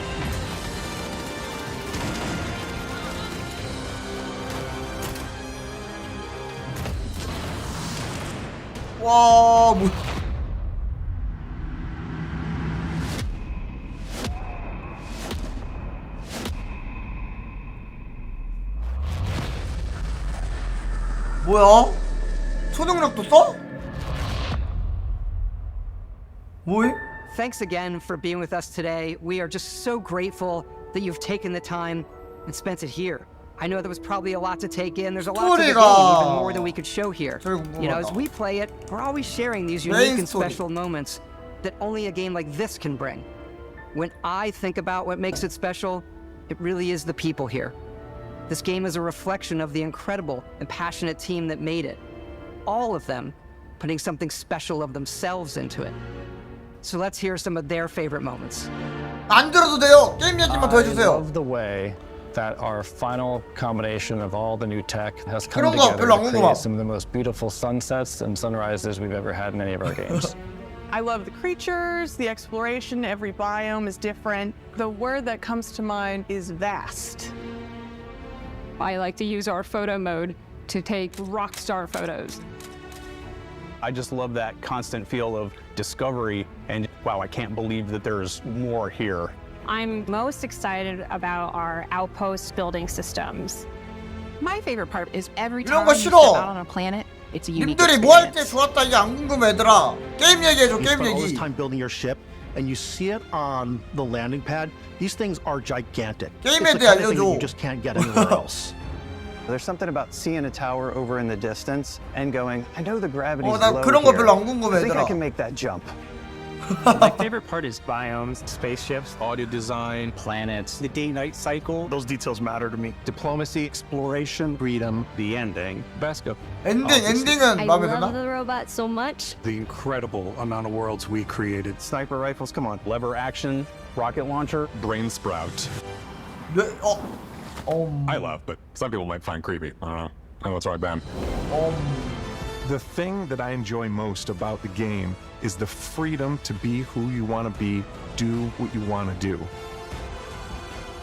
와 뭐. 뭐야? 초능력도 써? 뭐임? Thanks again for being with us today. We are just so grateful that you've taken the time and spent it here. I know there was probably a lot to take in. There's a lot to the game, even more than we could show here. You know, as we play it, we're always sharing these unique and special moments that only a game like this can bring. When I think about what makes it special, it really is the people here. This game is a reflection of the incredible and passionate team that made it. All of them putting something special of themselves into it. So let's hear some of their favorite moments. 안 들어도 돼요. 게임 얘기만 더 I 해주세요. love the way that our final combination of all the new tech has come 그런 거 together 별로 안 to 궁금함. create some of the most beautiful sunsets and sunrises we've ever had in any of our games. I love the creatures, the exploration, every biome is different. The word that comes to mind is vast. I like to use our photo mode to take rock star photos. I just love that constant feel of discovery and wow, I can't believe that there's more here. I'm most excited about our outpost building systems. My favorite part is every 이런 time 거 you step 싫어. out on a planet, it's a unique 님들이 뭐 할 때 experience. 좋았다 이게 안 궁금해 얘들아. 게임 얘기해줘. You 게임 spend all this 얘기. time building your ship, and you see it on the landing pad. These things are gigantic. 게임에 It's the 대해 kind of thing that 알려줘. you just can't get anywhere else. There's something about seeing a tower over in the distance and going, I know the gravity's 나 low 그런 거 here. 별로 안 궁금해 I think I 얘들아. can make that jump. My favorite part is biomes, spaceships, audio design, planets, the day-night cycle. Those details matter to me. Diplomacy, exploration, freedom, the ending. Beskip. 엔딩은 I 마음에 love 드나? the robot so much. The incredible amount of worlds we created. Sniper rifles, come on. Lever action, rocket launcher. Brain sprout. 네, I love, but some people might find creepy. I don't know. Oh, that's right, Ben. The thing that I enjoy most about the game is the freedom to be who you want to be, do what you want to do.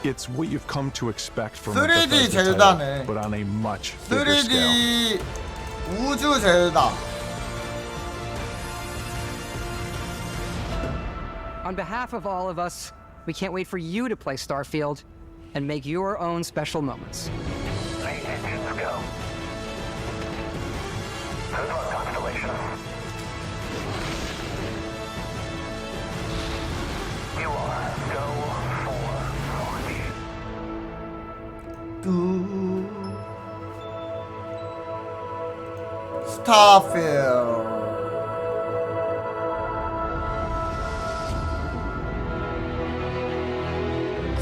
It's what you've come to expect from a 3D Bethesda 젤다네. title, but on a much bigger scale. 3D 우주 젤다. On behalf of all of us, we can't wait for you to play Starfield and make your own special moments. Main engines go. Good luck, Constellation. You are go for launch. 스타필드.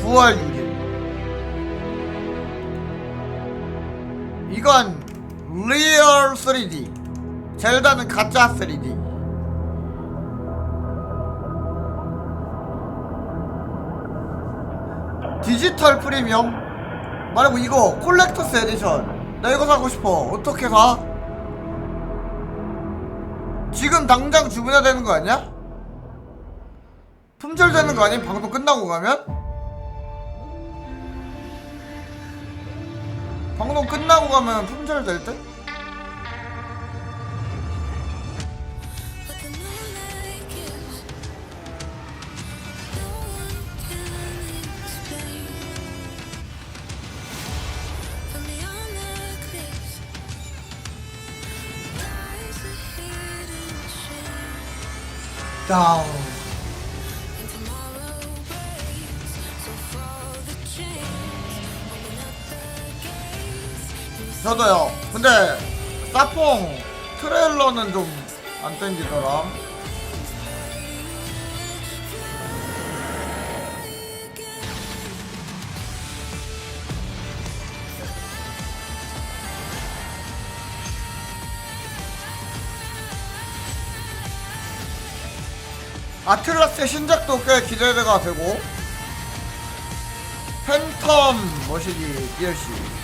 (9월 6일) 이건 리얼 3D. 젤다는 가짜 3D. 디지털 프리미엄? 말고 이거 콜렉터스 에디션. 나 이거 사고 싶어. 어떻게 사? 지금 당장 주문해야 되는 거 아니야? 품절 되는 거 아님? 방송 끝나고 가면? 방송 끝나고 가면 품절 될 듯? 다운. 저도요. 근데 사퐁 트레일러는 좀 안 땡기더라. 아틀라스의 신작도 꽤 기대가 되고, 팬텀 머시기 DLC.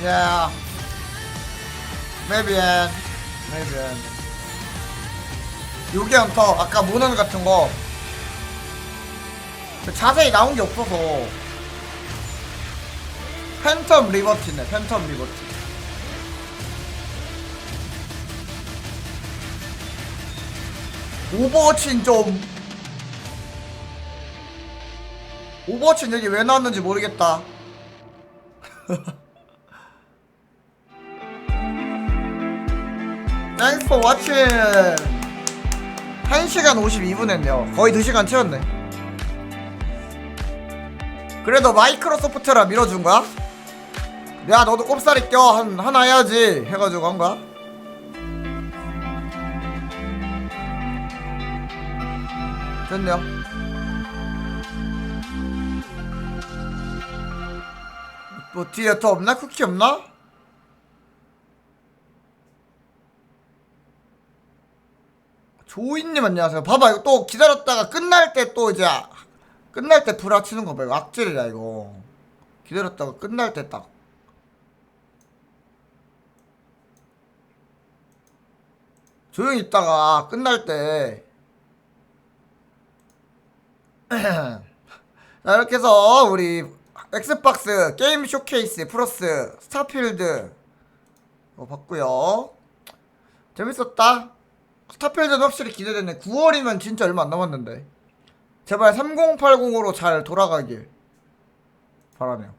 Yeah. Maybe end. Maybe end. 요기 헌터 아까 모넌 같은 거 자세히 나온 게 없어서. 팬텀 리버티네. 팬텀 리버티. 오버워치는 좀 오버워치는 여기 왜 나왔는지 모르겠다. Thanks for watching. 1시간 52분 했네요. 거의 2시간 채웠네. 그래도 마이크로소프트라 밀어준 거야? 야 너도 꼽사리 껴 하나 해야지 해가지고 한 거야? 됐네요. 뭐 뒤에 더 없나? 쿠키 없나? 조이님 안녕하세요. 봐봐 이거 또 기다렸다가 끝날 때 또 이제 끝날 때 불화치는 거 봐. 이거 악질이야 이거. 기다렸다가 끝날 때 딱 조용히 있다가 끝날 때 자 이렇게 해서 우리 엑스박스 게임 쇼케이스 플러스 스타필드 봤고요. 재밌었다. 스타필드는 확실히 기대되네. 9월이면 진짜 얼마 안 남았는데 제발 3080으로 잘 돌아가길 바라네요.